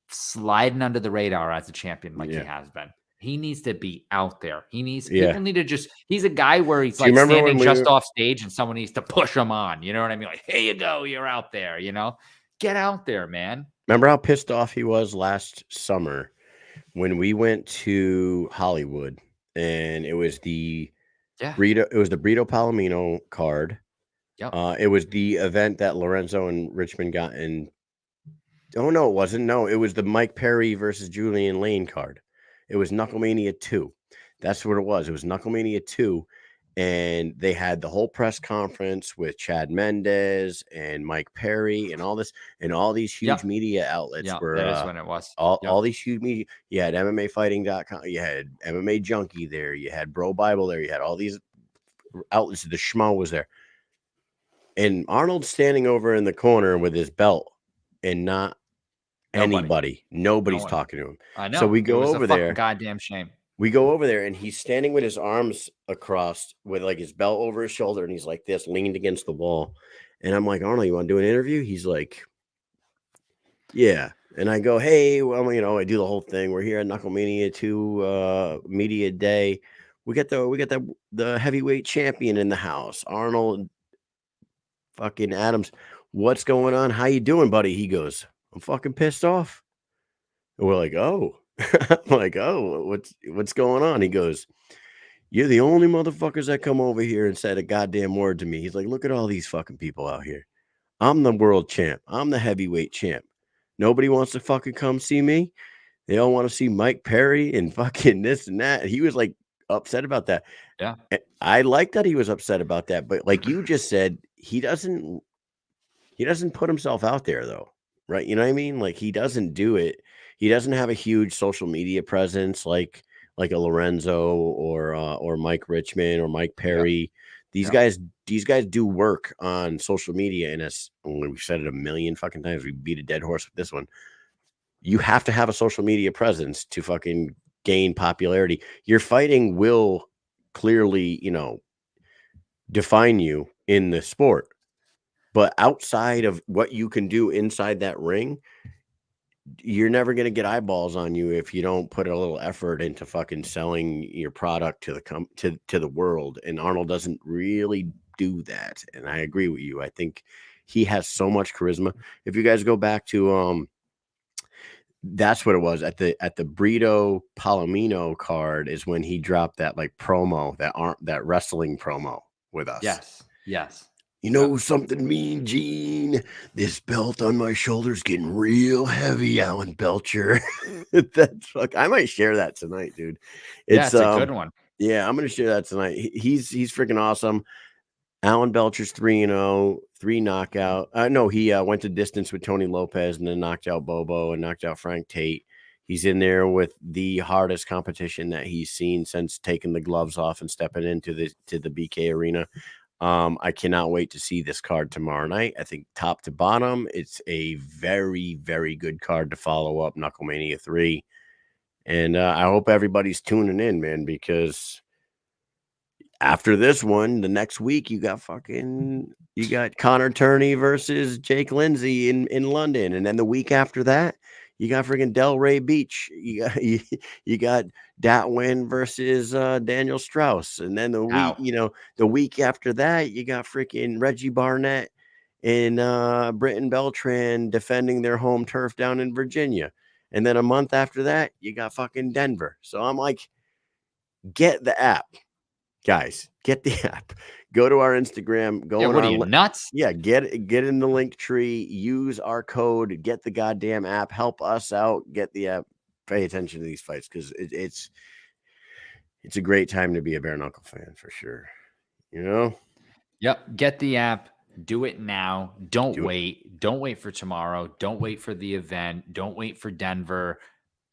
B: sliding under the radar as a champion like he has been. He needs to be out there. People need to he's a guy where he's like standing just off stage and someone needs to push him on. You know what I mean? Like, here you go. You're out there, get out there, man.
A: Remember how pissed off he was last summer when we went to Hollywood and it was the Brito Palomino card.
B: Yep.
A: It was the event that Lorenzo and Richmond got in. Oh, no, it wasn't. No, it was the Mike Perry versus Julian Lane card. It was Knucklemania 2. That's what it was. It was Knucklemania 2. And they had the whole press conference with Chad Mendez and Mike Perry and all this, and all these huge media outlets were.
B: That is when it was.
A: All these huge media. You had MMAfighting.com. You had MMA Junkie there. You had Bro Bible there. You had all these outlets. The Schmo was there. And Arnold's standing over in the corner with his belt and not anybody. Nobody's talking to him.
B: I know.
A: So we go over there.
B: Goddamn shame.
A: We go over there and he's standing with his arms across with his belt over his shoulder. And he's like this, leaned against the wall. And I'm like, Arnold, you want to do an interview? He's like, yeah. And I go, hey, well, I do the whole thing. We're here at Knucklemania 2 Media Day. We got the heavyweight champion in the house, Arnold fucking Adams. what's going on? How you doing, buddy? He goes, I'm fucking pissed off. And we're like, oh. I'm like, oh, what's going on? He goes, you're the only motherfuckers that come over here and said a goddamn word to me. He's like, look at all these fucking people out here. I'm the world champ. I'm the heavyweight champ. Nobody wants to fucking come see me. They all want to see Mike Perry and fucking this and that. He was like upset about that.
B: Yeah.
A: I like that he was upset about that. But like you just said, he doesn't put himself out there though. Right. You know what I mean? Like he doesn't do it. He doesn't have a huge social media presence like a Lorenzo or Mike Richmond or Mike Perry. These guys do work on social media, and as we've said it a million fucking times, we beat a dead horse with this one. You have to have a social media presence to fucking gain popularity. Your fighting will clearly, define you in the sport. But outside of what you can do inside that ring, you're never going to get eyeballs on you if you don't put a little effort into fucking selling your product to the world. And Arnold doesn't really do that. And I agree with you. I think he has so much charisma. If you guys go back to that's what it was at the Brito Palomino card is when he dropped that like promo, that wrestling promo with us.
B: Yes.
A: You know something, Mean Gene? This belt on my shoulder's getting real heavy, Alan Belcher. That's I might share that tonight, dude.
B: It's a good one.
A: Yeah, I'm gonna share that tonight. He's freaking awesome. Alan Belcher's 3-0, 3 knockout. No, he went to distance with Tony Lopez and then knocked out Bobo and knocked out Frank Tate. He's in there with the hardest competition that he's seen since taking the gloves off and stepping into the BK arena. I cannot wait to see this card tomorrow night. I think top to bottom, it's a very, very good card to follow up Knucklemania 3. And I hope everybody's tuning in, man, because after this one, the next week, you got Connor Turney versus Jake Lindsay in London. And then the week after that, you got freaking Delray Beach. You got Datwin versus Daniel Strauss. And then the week after that, you got freaking Reggie Barnett and Britton Beltran defending their home turf down in Virginia. And then a month after that, you got fucking Denver. So I'm like, get the app. Guys, get the app. Go to our Instagram.
B: What are you, nuts?
A: Yeah, get in the link tree. Use our code. Get the goddamn app. Help us out. Get the app. Pay attention to these fights because it's a great time to be a bare knuckle fan for sure.
B: Yep. Get the app. Do it now. Don't wait. Don't wait for tomorrow. Don't wait for the event. Don't wait for Denver.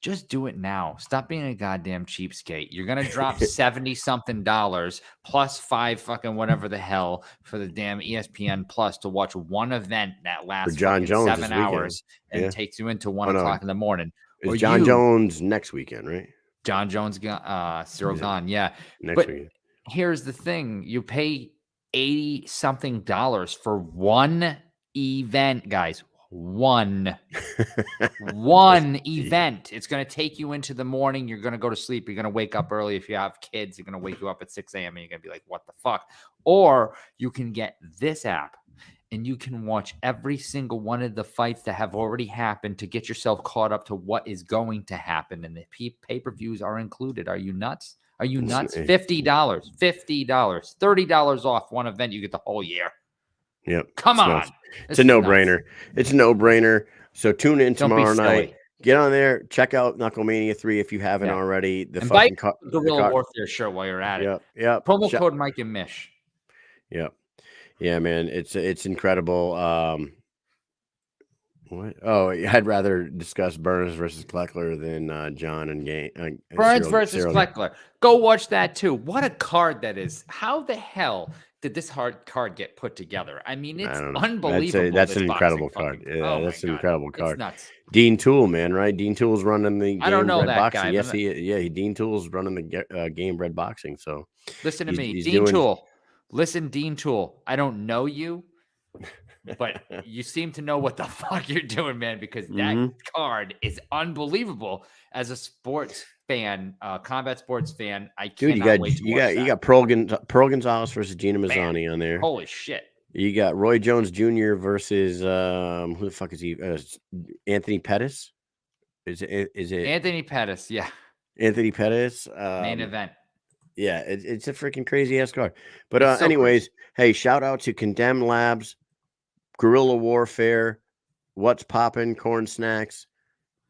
B: Just do it now. Stop being a goddamn cheapskate. You're going to drop $70-something plus $5 fucking whatever the hell for the damn ESPN Plus to watch one event that lasts
A: John Jones
B: 7 hours and takes you into 1 o'clock in the morning.
A: It's John Jones next weekend, right?
B: John Jones, Cyril Gahn, yeah.
A: Next weekend.
B: Here's the thing. You pay $80-something for one event, guys. One event. It's going to take you into the morning. You're going to go to sleep. You're going to wake up early. If you have kids, you're going to wake you up at 6 a.m. and you're going to be like, what the fuck? Or you can get this app and you can watch every single one of the fights that have already happened to get yourself caught up to what is going to happen. And the pay-per-views are included. Are you nuts? Are you nuts? $50, $30 off one event. You get the whole year.
A: Yep.
B: Come on.
A: It's a no-brainer. It's a no-brainer. So tune in tomorrow night. Get on there. Check out Knucklemania 3 if you haven't already. The fucking
B: Guerrilla Warfare shirt while you're at it.
A: Yep.
B: Promo code Mike and Mish.
A: Yep. Yeah, man. It's incredible. What? Oh, I'd rather discuss Burns versus Kleckler than John and
B: Burns versus Kleckler. Go watch that too. What a card that is. How the hell did this hard card get put together? I mean, it's unbelievable.
A: That's an incredible card. Yeah, that's an incredible card.
B: It's nuts.
A: Dean Toole, man, right? Dean Toole's running the game.
B: I don't know
A: Red
B: that
A: Boxing.
B: guy.
A: Yes, Dean Toole's running the game Red Boxing. So
B: listen to me, Dean Toole. Listen, Dean Toole. I don't know you, but you seem to know what the fuck you're doing, man, because that card is unbelievable. As a sports fan, combat sports fan, I cannot wait to watch that.
A: You got Pearl Gonzalez versus Gina Mazzani on there.
B: Holy shit.
A: You got Roy Jones Jr. versus who the fuck is he? Anthony Pettis. Is it
B: Anthony Pettis? Yeah,
A: Anthony Pettis?
B: main event.
A: Yeah, it's a freaking crazy ass card. But
B: It's so
A: anyways,
B: crazy.
A: hey, shout out to Condemned Labz, Guerrilla Warfare, What's Poppin', Corn Snacks,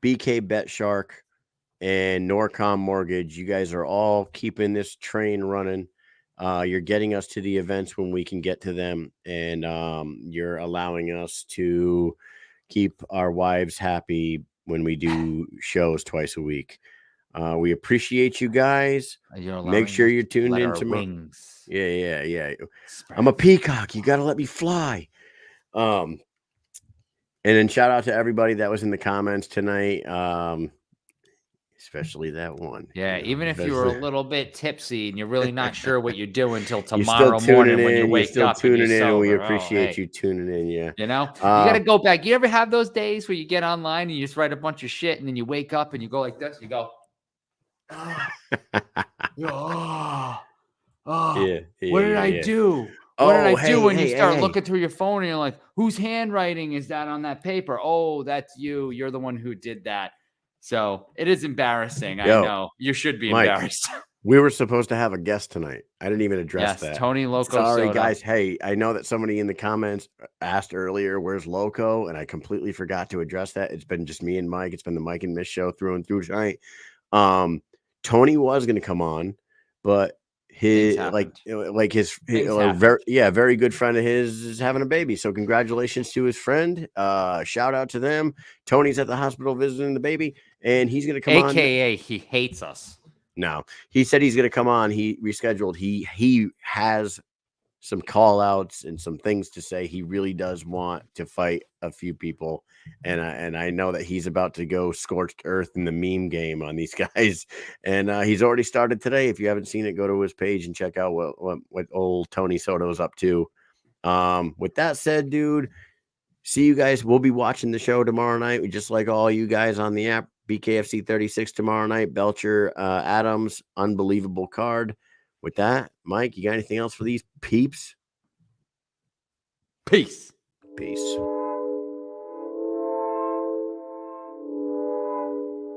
A: BKBetShark, and Norcom Mortgage. You guys are all keeping this train running. You're getting us to the events when we can get to them, and you're allowing us to keep our wives happy when we do shows twice a week. We appreciate you guys. Make sure you're tuned in tomorrow.
B: Wings.
A: Yeah. I'm a peacock. You got to let me fly. And then shout out to everybody that was in the comments tonight. Especially that one.
B: Yeah, even if you were a little bit tipsy and you're really not sure what you're doing till
A: You're
B: tomorrow
A: still
B: morning
A: tuning
B: when you
A: in.
B: wake up and you're sober.
A: We appreciate you tuning in. Yeah.
B: You know, you got to go back. You ever have those days where you get online and you just write a bunch of shit and then you wake up and you go like this? You go, what did I do? What did I do? When you start looking through your phone and you're like, whose handwriting is that on that paper? Oh, that's you. You're the one who did that. So it is embarrassing. I know. You should be embarrassed.
A: We were supposed to have a guest tonight. I didn't even address that.
B: Tony Loco.
A: Sorry,
B: Soto.
A: guys. Hey, I know that somebody in the comments asked earlier, where's Loco? And I completely forgot to address that. It's been just me and Mike. It's been the Mike and Mish show through and through tonight. Tony was going to come on, but his very good friend of his is having a baby. So congratulations to his friend. Shout out to them. Tony's at the hospital visiting the baby, and he's going to come on.
B: AKA he hates us.
A: No, he said he's going to come on. He rescheduled. He has some call outs and some things to say. He really does want to fight a few people. And I know that he's about to go scorched earth in the meme game on these guys. And he's already started today. If you haven't seen it, go to his page and check out what old Tony Soto is up to. With that said, dude, see you guys. We'll be watching the show tomorrow night. We just like all you guys on the app. BKFC 36 tomorrow night. Belcher Adams, unbelievable card. With that, Mike, you got anything else for these peeps?
B: Peace.
A: Peace.